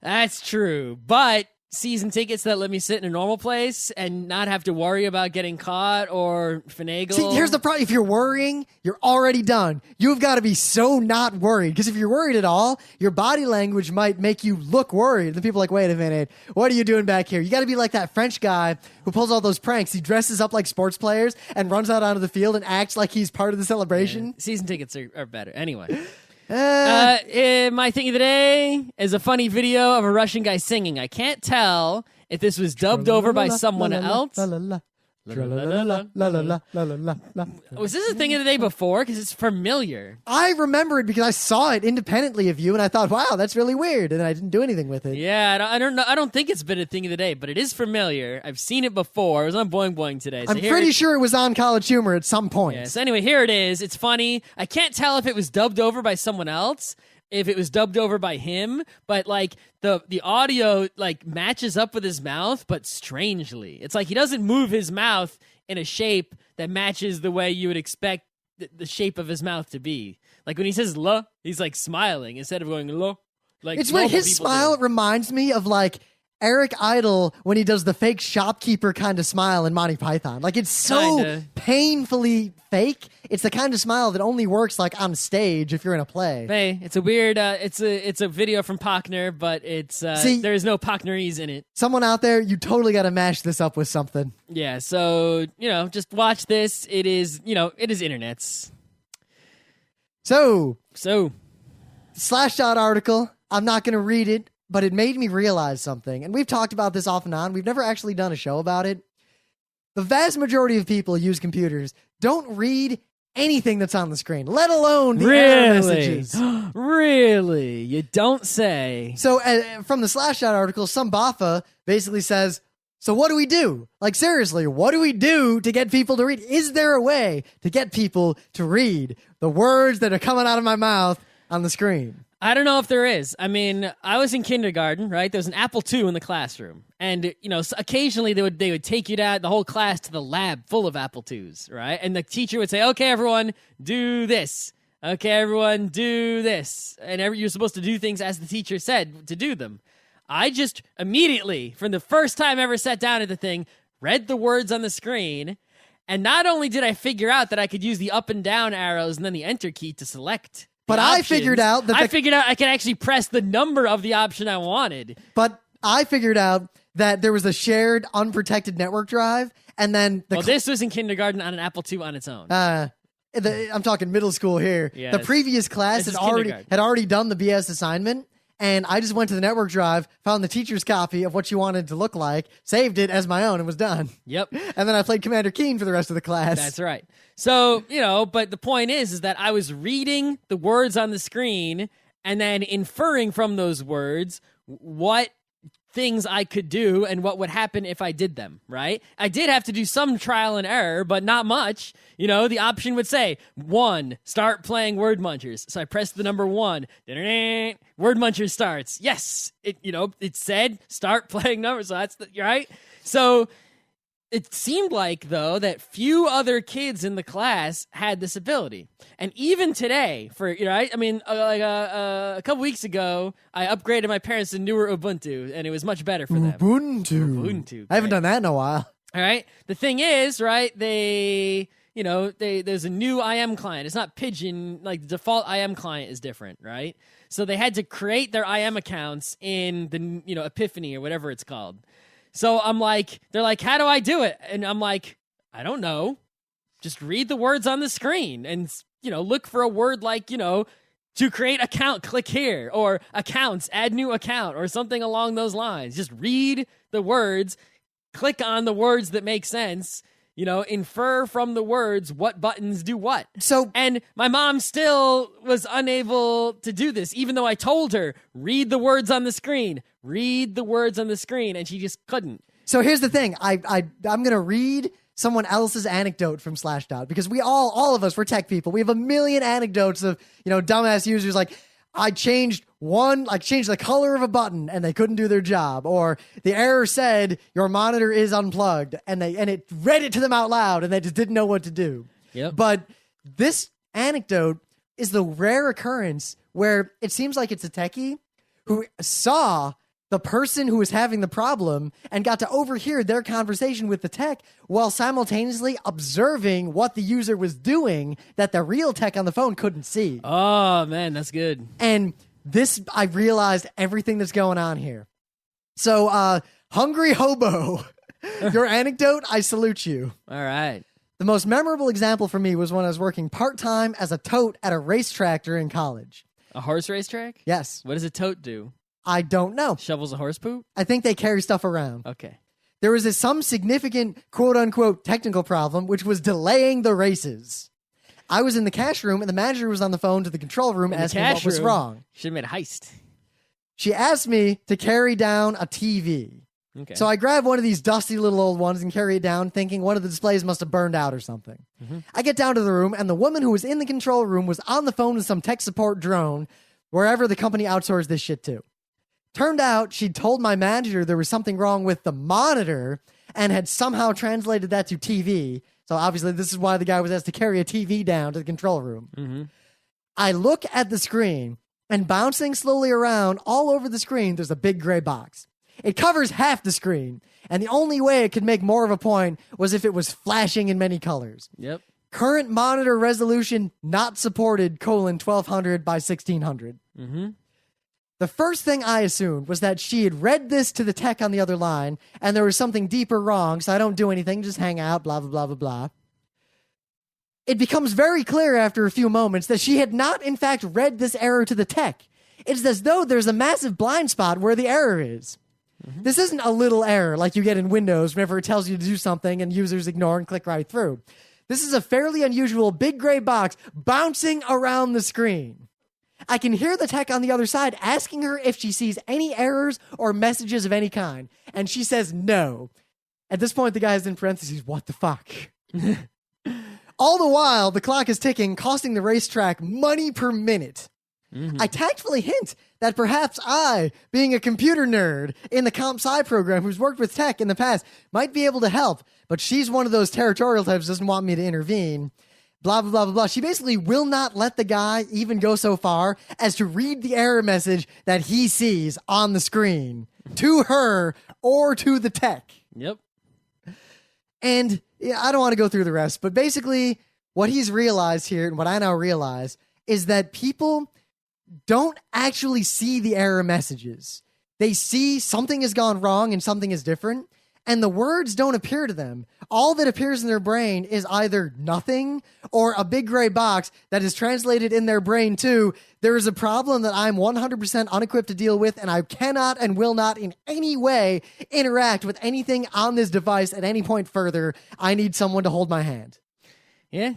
That's true. But season tickets that let me sit in a normal place and not have to worry about getting caught or finagle. See, here's the problem. If you're worrying, you're already done. You've got to be so not worried. Because if you're worried at all, your body language might make you look worried. The people are like, wait a minute, what are you doing back here? You got to be like that French guy who pulls all those pranks. He dresses up like sports players and runs out onto the field and acts like he's part of the celebration. Yeah. Season tickets are better. Anyway. My thing of the day is a funny video of a Russian guy singing. I can't tell if this was dubbed over by someone else. Was this a thing of the day before? Because it's familiar. I remember it because I saw it independently of you, and I thought, wow, that's really weird, and I didn't do anything with it. Yeah, I don't know. I don't think it's been a thing of the day, but it is familiar. I've seen it before. It was on Boing Boing today. So I'm pretty sure it was on College Humor at some point. Yeah, so anyway, here it is. It's funny. I can't tell if it was dubbed over by someone else, if it was dubbed over by him, but like the audio like matches up with his mouth, but strangely. It's like he doesn't move his mouth in a shape that matches the way you would expect the shape of his mouth to be. Like when he says "la," he's like smiling instead of going "lo." Like it's when his smile reminds me of like Eric Idle when he does the fake shopkeeper kind of smile in Monty Python. Like it's so painfully fake. It's the kind of smile that only works like on stage if you're in a play. Hey, it's a weird. It's a video from Pockner, but it's there's no Pocknerese in it. Someone out there, you totally got to mash this up with something. Yeah. So just watch this. It is internets. So Slashdot article. I'm not going to read it, but it made me realize something. And we've talked about this off and on. We've never actually done a show about it. The vast majority of people who use computers don't read anything that's on the screen, let alone the error messages. Really? You don't say. So from the Slashdot article, some Baffa basically says, so what do we do? Like, seriously, what do we do to get people to read? Is there a way to get people to read the words that are coming out of my mouth on the screen? I don't know if there is. I mean, I was in kindergarten, right? There was an Apple II in the classroom. And, occasionally they would take you down, the whole class, to the lab full of Apple IIs, right? And the teacher would say, okay, everyone, do this. Okay, everyone, do this. And you're supposed to do things as the teacher said to do them. I just immediately, from the first time I ever sat down at the thing, read the words on the screen. And not only did I figure out that I could use the up and down arrows and then the enter key to select. But I figured out that I could actually press the number of the option I wanted. But I figured out that there was a shared unprotected network drive, and then this was in kindergarten on an Apple II on its own. I'm talking middle school here. Yeah, the previous class had already done the BS assignment, and I just went to the network drive, found the teacher's copy of what she wanted to look like, saved it as my own, and was done. Yep. And then I played Commander Keen for the rest of the class. That's right. So, but the point is that I was reading the words on the screen and then inferring from those words what things I could do and what would happen if I did them, right? I did have to do some trial and error, but not much. The option would say, 1, start playing Word Munchers. So I pressed the number 1. Word Munchers starts. Yes. It said start playing numbers. So that's right. So it seemed like, though, that few other kids in the class had this ability. And even today, I mean, a couple weeks ago, I upgraded my parents to newer Ubuntu, and it was much better for them. Ubuntu. I haven't done that in a while. All right. The thing is, right, there's a new IM client. It's not Pigeon. Like, the default IM client is different, right? So they had to create their IM accounts in the, Epiphany or whatever it's called. So I'm like, they're like, how do I do it? And I'm like, I don't know. Just read the words on the screen and, look for a word like, to create account, click here, or accounts, add new account, or something along those lines. Just read the words, click on the words that make sense, infer from the words what buttons do what. And my mom still was unable to do this, even though I told her, read the words on the screen, and she just couldn't. So here's the thing. I'm going to read someone else's anecdote from Slashdot, because all of us, we're tech people. We have a million anecdotes of, dumbass users like, I changed the color of a button and they couldn't do their job, or the error said your monitor is unplugged and it read it to them out loud and they just didn't know what to do. Yep. But this anecdote is the rare occurrence where it seems like it's a techie who saw the person who was having the problem and got to overhear their conversation with the tech while simultaneously observing what the user was doing that the real tech on the phone couldn't see. Oh, man, that's good. And I realized everything that's going on here. So, Hungry Hobo, your anecdote, I salute you. All right. The most memorable example for me was when I was working part-time as a tote at a race tractor in college. A horse racetrack? Yes. What does a tote do? I don't know. Shovels a horse poop? I think they carry stuff around. Okay. There was some significant quote-unquote technical problem, which was delaying the races. I was in the cash room, and the manager was on the phone to the control room asking what was wrong. Should have made a heist. She asked me to carry down a TV. Okay. So I grabbed one of these dusty little old ones and carry it down, thinking one of the displays must have burned out or something. Mm-hmm. I get down to the room, and the woman who was in the control room was on the phone with some tech support drone, wherever the company outsourced this shit to. Turned out she'd told my manager there was something wrong with the monitor and had somehow translated that to TV. So obviously this is why the guy was asked to carry a TV down to the control room. Mm-hmm. I look at the screen, and bouncing slowly around all over the screen, there's a big gray box. It covers half the screen, and the only way it could make more of a point was if it was flashing in many colors. Yep. Current monitor resolution not supported, 1200 by 1600. Mm-hmm. The first thing I assumed was that she had read this to the tech on the other line, and there was something deeper wrong, so I don't do anything, just hang out, blah, blah, blah, blah, blah. It becomes very clear after a few moments that she had not, in fact, read this error to the tech. It's as though there's a massive blind spot where the error is. Mm-hmm. This isn't a little error like you get in Windows whenever it tells you to do something and users ignore and click right through. This is a fairly unusual big gray box bouncing around the screen. I can hear the tech on the other side asking her if she sees any errors or messages of any kind, and she says no. At this point, the guy is in parentheses, what the fuck? All the while, the clock is ticking, costing the racetrack money per minute. Mm-hmm. I tactfully hint that perhaps I, being a computer nerd in the comp sci program who's worked with tech in the past, might be able to help, but she's one of those territorial types who doesn't want me to intervene. Blah, blah, blah, blah, blah. She basically will not let the guy even go so far as to read the error message that he sees on the screen to her or to the tech. Yep. And I don't want to go through the rest, but basically what he's realized here and what I now realize is that people don't actually see the error messages. They see something has gone wrong and something is different, and the words don't appear to them. All that appears in their brain is either nothing or a big gray box that is translated in their brain to, there is a problem that I'm 100% unequipped to deal with, and I cannot and will not in any way interact with anything on this device at any point further. I need someone to hold my hand. Yeah.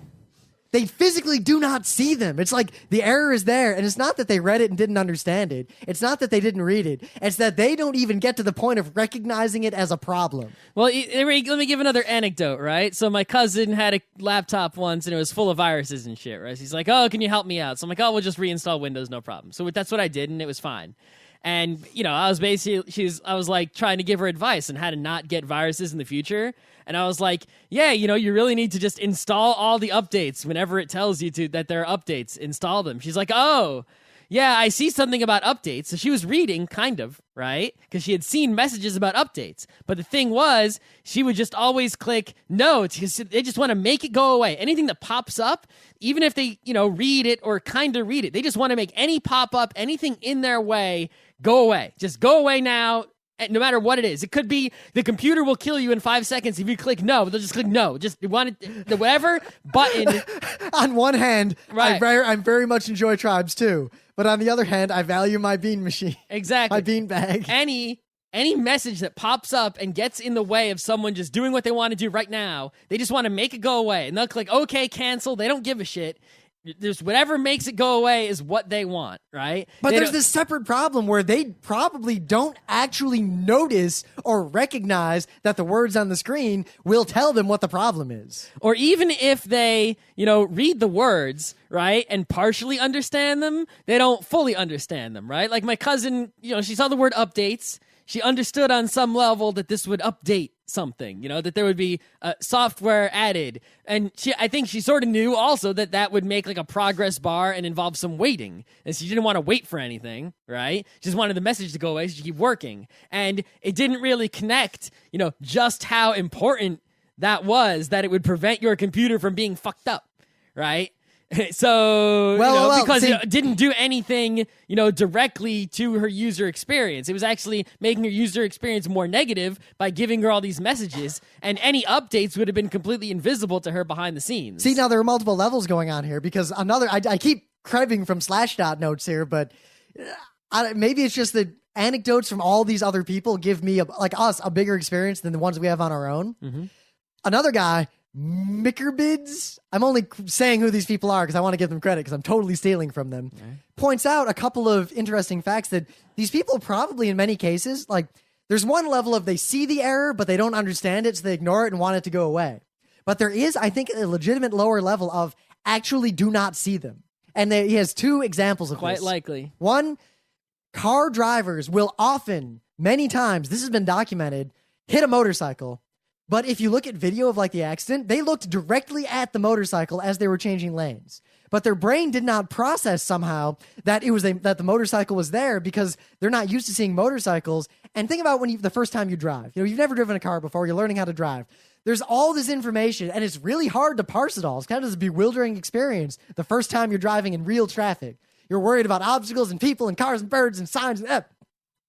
They physically do not see them. It's like the error is there, and it's not that they read it and didn't understand it. It's not that they didn't read it. It's that they don't even get to the point of recognizing it as a problem. Well, let me give another anecdote, right? So my cousin had a laptop once, and it was full of viruses and shit, right? So he's like, oh, can you help me out? So I'm like, oh, we'll just reinstall Windows, no problem. So that's what I did, and it was fine. And, I was like trying to give her advice on how to not get viruses in the future. And I was like, yeah, you really need to just install all the updates whenever it tells you that there are updates. Install them. She's like, oh, yeah, I see something about updates. So she was reading, kind of, right? Because she had seen messages about updates. But the thing was, she would just always click no. They just want to make it go away. Anything that pops up, even if they, read it or kind of read it, they just want to make any pop up, anything in their way, go away. Just go away now. No matter what it is. It could be the computer will kill you in 5 seconds if you click no. They'll just click no. Just want the whatever button. On one hand, right. I very much enjoy tribes too. But on the other hand, I value my bean machine. Exactly. My bean bag. Any message that pops up and gets in the way of someone just doing what they want to do right now, they just want to make it go away. And they'll click okay, cancel. They don't give a shit. There's whatever makes it go away is what they want, right? But there's this separate problem where they probably don't actually notice or recognize that the words on the screen will tell them what the problem is. Or even if they, read the words, right, and partially understand them, they don't fully understand them, right? Like my cousin, she saw the word updates. She understood on some level that this would update something, that there would be software added. And I think she sort of knew also that would make like a progress bar and involve some waiting. And she didn't want to wait for anything, right? She just wanted the message to go away so she could keep working. And it didn't really connect, just how important that was, that it would prevent your computer from being fucked up, right? So, because it didn't do anything, directly to her user experience. It was actually making her user experience more negative by giving her all these messages, and any updates would have been completely invisible to her behind the scenes. See, now there are multiple levels going on here because I keep cribbing from Slashdot notes here, but maybe it's just that anecdotes from all these other people give me, a bigger experience than the ones we have on our own. Mm-hmm. Another guy, Mickerbids, I'm only saying who these people are because I want to give them credit because I'm totally stealing from them, points out a couple of interesting facts that these people probably in many cases, there's one level of they see the error, but they don't understand it, so they ignore it and want it to go away. But there is, I think, a legitimate lower level of actually do not see them. And he has two examples of Quite this. likely. One, car drivers will often, many times, this has been documented, hit a motorcycle. But if you look at video of the accident, they looked directly at the motorcycle as they were changing lanes. But their brain did not process somehow that that the motorcycle was there because they're not used to seeing motorcycles. And think about the first time you drive. You've never driven a car before. You're learning how to drive. There's all this information, and it's really hard to parse it all. It's kind of this bewildering experience the first time you're driving in real traffic. You're worried about obstacles and people and cars and birds and signs.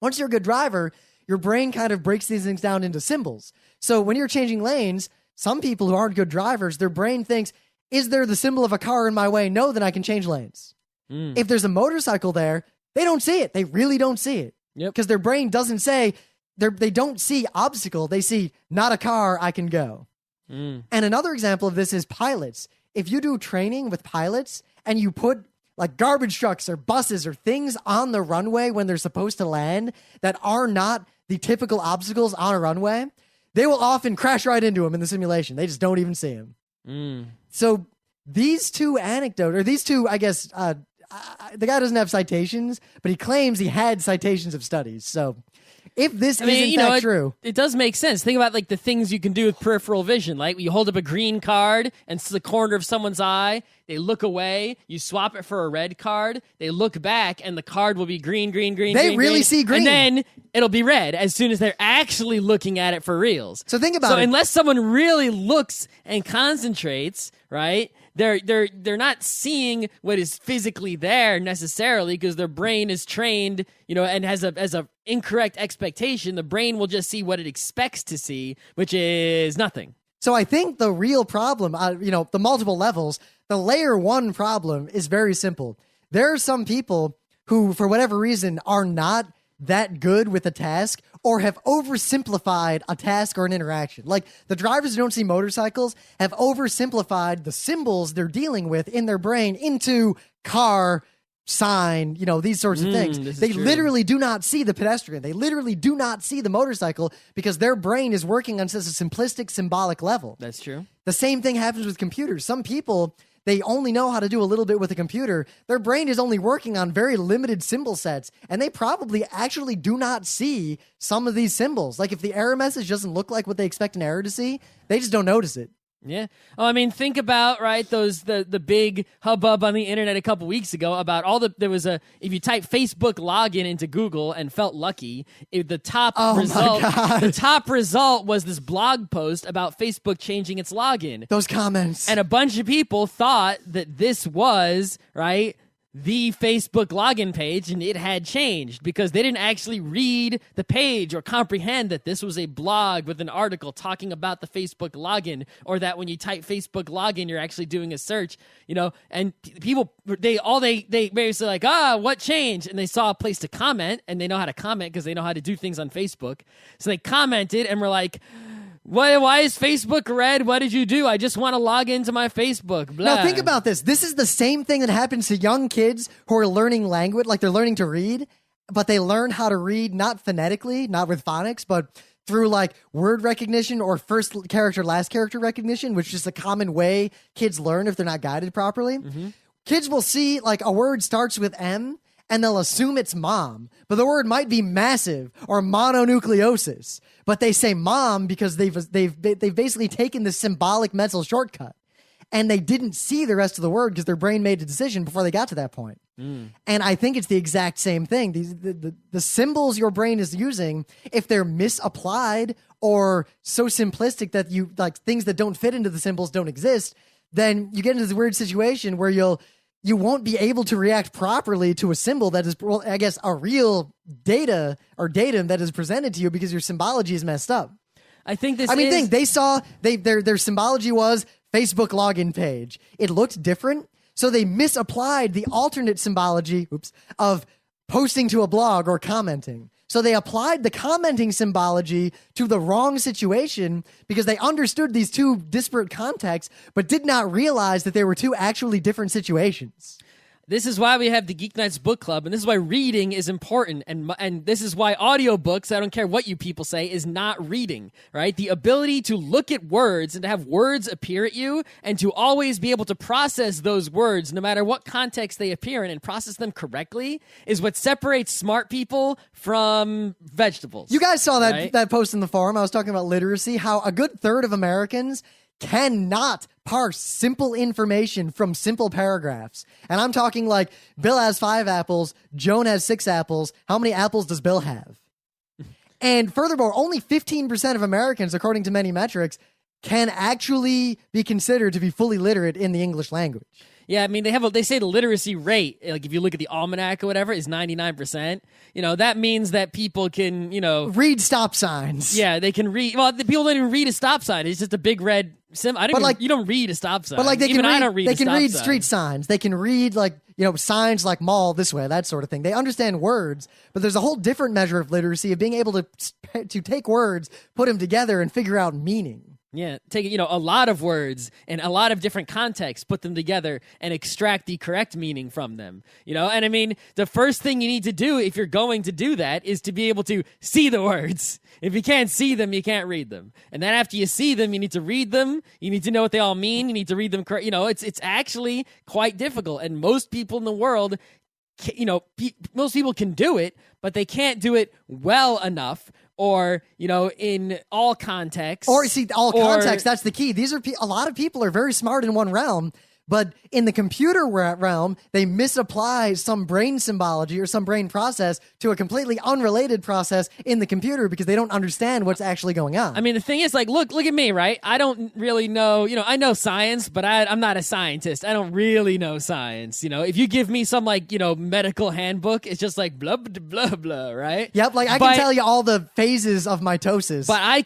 Once you're a good driver, your brain kind of breaks these things down into symbols. So when you're changing lanes, some people who aren't good drivers, their brain thinks, is there the symbol of a car in my way? No, then I can change lanes. If there's a motorcycle there, they don't see it. They really don't see it. Because their brain doesn't say, they don't see obstacle. They see not a car, I can go. And another example of this is pilots. If you do training with pilots and you put garbage trucks or buses or things on the runway when they're supposed to land that are not the typical obstacles on a runway, they will often crash right into them in the simulation. They just don't even see them. So these two anecdotes, or these two, I guess, the guy doesn't have citations, but he claims he had citations of studies. So if this is in fact true, it does make sense. Think about the things you can do with peripheral vision. You hold up a green card and it's the corner of someone's eye. They look away. You swap it for a red card. They look back and the card will be green. They green, really see green. And then it'll be red as soon as they're actually looking at it for reals. So think about it. So unless someone really looks and concentrates, right? They're not seeing what is physically there necessarily because their brain is trained, and has a incorrect expectation. The brain will just see what it expects to see, which is nothing. So I think the real problem, the multiple levels, the layer one problem is very simple. There are some people who, for whatever reason, are not that good with a task or have oversimplified a task or an interaction. The drivers who don't see motorcycles have oversimplified the symbols they're dealing with in their brain into car, sign, these sorts of things. They literally do not see the pedestrian. They literally do not see the motorcycle because their brain is working on such a simplistic, symbolic level. That's true. The same thing happens with computers. Some people, they only know how to do a little bit with a computer. Their brain is only working on very limited symbol sets, and they probably actually do not see some of these symbols. Like if the error message doesn't look like what they expect an error to see, they just don't notice it. Yeah. Oh, I mean, think about, right, the big hubbub on the internet a couple weeks ago about if you type Facebook login into Google and felt lucky, the top result was this blog post about Facebook changing its login. Those comments. And a bunch of people thought that this was, right, the Facebook login page, and it had changed because they didn't actually read the page or comprehend that this was a blog with an article talking about the Facebook login, or that when you type Facebook login, you're actually doing a search, and people, they basically like, what changed? And they saw a place to comment, and they know how to comment because they know how to do things on Facebook. So they commented and were like, why is Facebook red? What did you do? I just want to log into my Facebook. Blah. Now think about this. This is the same thing that happens to young kids who are learning language, like they're learning to read, but they learn how to read not phonetically, not with phonics, but through like word recognition or first character, last character recognition, which is a common way kids learn if they're not guided properly. Mm-hmm. Kids will see like a word starts with M, and they'll assume it's mom, but the word might be massive or mononucleosis. But they say mom because they've basically taken this symbolic mental shortcut, and they didn't see the rest of the word because their brain made a decision before they got to that point. And I think it's the exact same thing. The symbols your brain is using, if they're misapplied or so simplistic that you like things that don't fit into the symbols don't exist, then you get into this weird situation where you won't be able to react properly to a symbol that is, well, I guess, a real data or datum that is presented to you because your symbology is messed up. I think they saw their symbology was Facebook login page. It looked different, so they misapplied the alternate symbology of posting to a blog or commenting. So they applied the commenting symbology to the wrong situation because they understood these two disparate contexts, but did not realize that they were two actually different situations. This is why we have the Geeknights book club, and this is why reading is important, and this is why audiobooks, I don't care what you people say, is not reading, right? The ability to look at words and to have words appear at you and to always be able to process those words no matter what context they appear in and process them correctly is what separates smart people from vegetables. You guys saw that, right? that post in the forum. I was talking about literacy, how a good third of Americans cannot parse simple information from simple paragraphs. And I'm talking like, Bill has 5 apples, Joan has 6 apples. How many apples does Bill have? And furthermore, only 15% of Americans, according to many metrics, can actually be considered to be fully literate in the English language. Yeah, I mean, they say the literacy rate, like if you look at the almanac or whatever, is 99%. That means that people can, read stop signs. Yeah, they can read. Well, the people don't even read a stop sign. It's just a big red symbol. You don't read a stop sign. But like I don't read. They can read sign. street signs. They can read signs like mall this way, that sort of thing. They understand words, but there's a whole different measure of literacy of being able to take words, put them together, and figure out meaning. Yeah, take a lot of words and a lot of different contexts, put them together and extract the correct meaning from them. And I mean, the first thing you need to do if you're going to do that is to be able to see the words. If you can't see them, you can't read them. And then after you see them, you need to read them. You need to know what they all mean. You need to read them correct. It's actually quite difficult. And most people in the world, most people can do it, but they can't do it well enough. Or, in all contexts. Context, that's the key. These are a lot of people are very smart in one realm, but in the computer realm, they misapply some brain symbology or some brain process to a completely unrelated process in the computer because they don't understand what's actually going on. I mean, the thing is, like, look at me, right? I don't really know, I know science, but I'm not a scientist. I don't really know science. If you give me some, medical handbook, it's just like blah, blah, blah, blah, right? Yep, I can tell you all the phases of mitosis. But I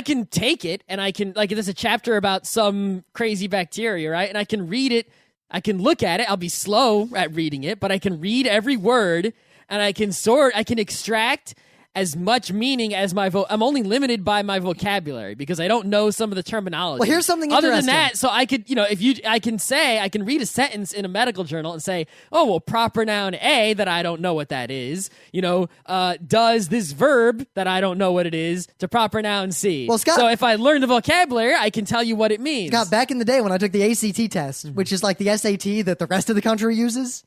can take it, and I can, there's a chapter about some crazy bacteria, right? And I can read it. I can look at it. I'll be slow at reading it, but I can read every word, and I can extract as much meaning as I'm only limited by my vocabulary because I don't know some of the terminology. Well, here's something other interesting. than that. So I could, I can read a sentence in a medical journal and say, oh, well, proper noun A, that I don't know what that is, does this verb that I don't know what it is to proper noun C. Well, Scott, so if I learn the vocabulary, I can tell you what it means. Scott, back in the day when I took the ACT test, which is like the SAT that the rest of the country uses,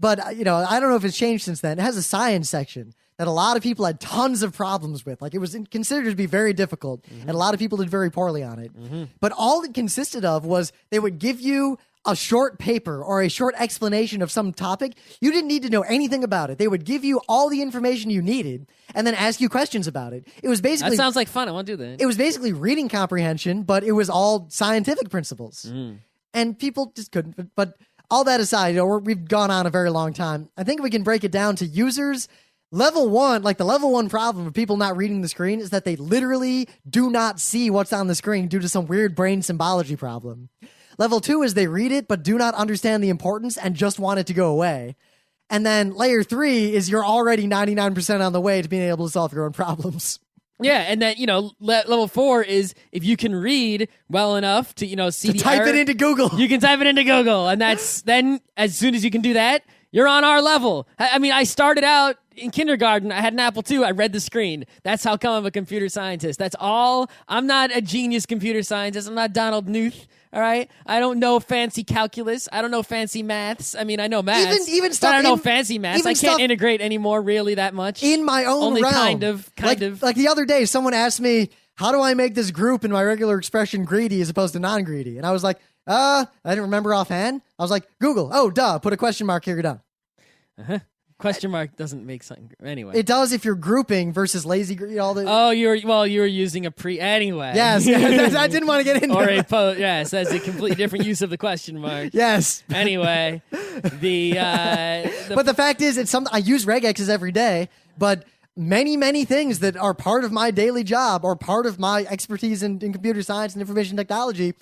but I don't know if it's changed since then. It has a science section that a lot of people had tons of problems with. Like, it was considered to be very difficult, and a lot of people did very poorly on it. But all it consisted of was they would give you a short paper or a short explanation of some topic. You didn't need to know anything about it. They would give you all the information you needed and then ask you questions about it. It was basically... That sounds like fun. I want to do that. It was basically reading comprehension, but it was all scientific principles. And people just couldn't. But all that aside, we've gone on a very long time. I think we can break it down to users. Level 1, like the level 1 problem of people not reading the screen is that they literally do not see what's on the screen due to some weird brain symbology problem. Level 2 is they read it but do not understand the importance and just want it to go away. And then layer 3 is you're already 99% on the way to being able to solve your own problems. Yeah, and then, level 4 is if you can read well enough to, see to the type error, it into Google. You can type it into Google, and that's then as soon as you can do that, you're on our level. I mean, I started out in kindergarten. I had an Apple II. I read the screen. That's how come I'm a computer scientist. That's all. I'm not a genius computer scientist. I'm not Donald Knuth. All right, I don't know fancy calculus. I don't know fancy maths. I mean, I know maths. Even stuff. But I don't know fancy maths. I can't integrate anymore, really, that much. In my own Only realm, kind of. Like the other day, someone asked me, "How do I make this group in my regular expression greedy as opposed to non-greedy?" And I was like, I didn't remember offhand. I was like, Google. Oh, duh. Put a question mark here. You're done. Question mark doesn't make something anyway. It does if you're grouping versus lazy. All the. Oh, you were using a anyway. Yes, I didn't want to get into. Or a yes, that's a completely different use of the question mark. Yes. Anyway, but the fact is, it's something I use regexes every day, but many things that are part of my daily job or part of my expertise in computer science and information technology,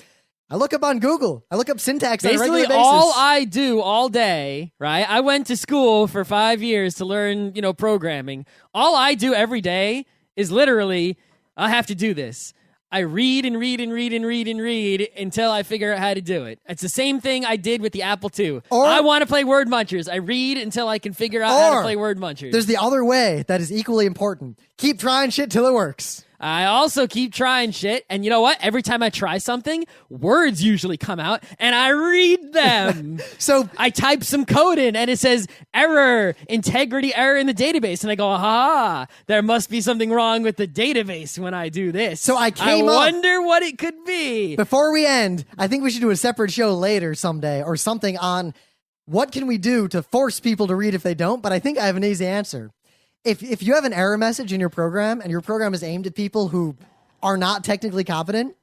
I look up on Google. I look up syntax on a regular basis. All I do all day, right? I went to school for 5 years to learn, programming. All I do every day is literally, I have to do this. I read and read and read and read and read until I figure out how to do it. It's the same thing I did with the Apple II. I want to play word munchers. I read until I can figure out how to play word munchers. There's the other way that is equally important. Keep trying shit till it works. I also keep trying shit, and you know what? Every time I try something, words usually come out, and I read them. So I type some code in, and it says, integrity error in the database, and I go, aha, there must be something wrong with the database when I do this. So I wonder what it could be. Before we end, I think we should do a separate show later someday, or something on what can we do to force people to read if they don't, but I think I have an easy answer. If you have an error message in your program and your program is aimed at people who are not technically competent,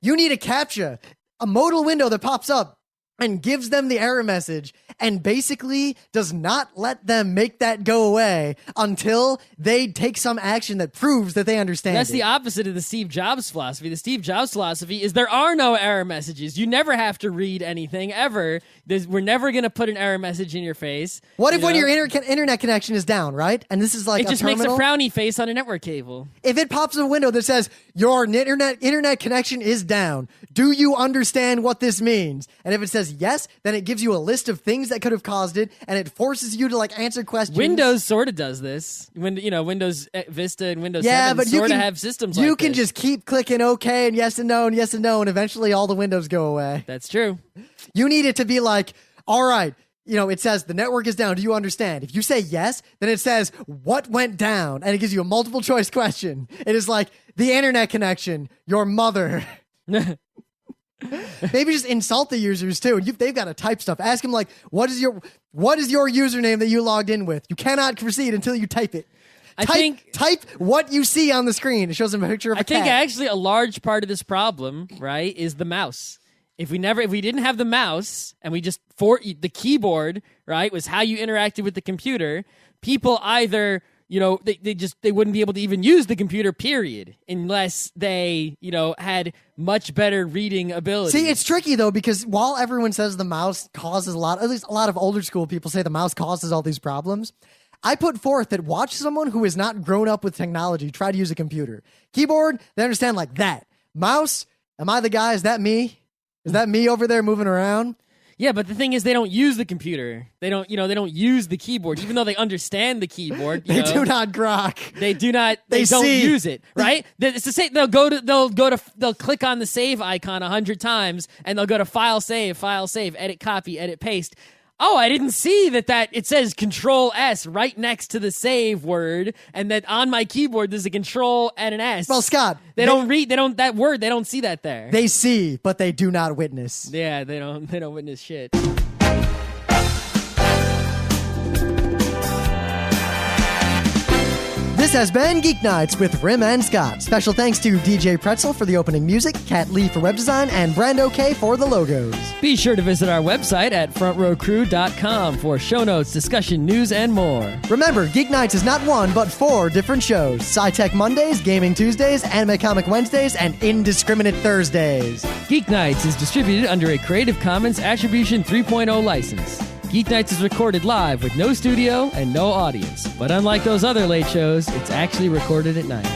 you need a CAPTCHA, a modal window that pops up and gives them the error message and basically does not let them make that go away until they take some action that proves that they understand That's it. the opposite of the Steve Jobs philosophy. The Steve Jobs philosophy is there are no error messages. You never have to read anything, ever. We're never going to put an error message in your face. What if when your internet connection is down, right? And this is like it just makes a frowny face on a network cable. If it pops up a window that says, your internet connection is down, do you understand what this means? And if it says yes, then it gives you a list of things that could have caused it, and it forces you to answer questions. Windows sort of does this. Windows Vista and Windows 7 sort of have systems like this. You can just keep clicking OK and yes and no and yes and no, and eventually all the windows go away. That's true. You need it to be like, all right, it says the network is down. Do you understand? If you say yes, then it says what went down, and it gives you a multiple choice question. It is like the internet connection, your mother. Maybe just insult the users too. They've got to type stuff. Ask them what is your username that you logged in with? You cannot proceed until you type it. Type what you see on the screen. It shows them a picture of a cat. I think actually a large part of this problem, right, is the mouse. If we didn't have the mouse and we just the keyboard, right, was how you interacted with the computer, people either they wouldn't be able to even use the computer, period, unless they, had much better reading ability. See, it's tricky, though, because while everyone says the mouse causes at least a lot of older school people say the mouse causes all these problems, I put forth that watch someone who is not grown up with technology try to use a computer. Keyboard, they understand like that. Mouse, am I the guy? Is that me? Is that me over there moving around? Yeah, but the thing is, they don't use the computer. They don't use the keyboard, even though they understand the keyboard. They do not grok. They do not. They don't use it, right? It's the same. They'll click on the save icon 100 times, and they'll go to file, save, edit, copy, edit, paste. Oh, I didn't see that it says Control S right next to the save word, and that on my keyboard there's a Control and an S. Well, Scott, they don't see that there. They see, but they do not witness. Yeah, they don't witness shit. This has been Geeknights with Rim and Scott. Special thanks to DJ Pretzel for the opening music, Kat Lee for web design, and Brando K for the logos. Be sure to visit our website at frontrowcrew.com for show notes, discussion, news, and more. Remember, Geeknights is not one, but 4 different shows. Sci-Tech Mondays, Gaming Tuesdays, Anime Comic Wednesdays, and Indiscriminate Thursdays. Geeknights is distributed under a Creative Commons Attribution 3.0 license. Geeknights is recorded live with no studio and no audience. But unlike those other late shows, it's actually recorded at night.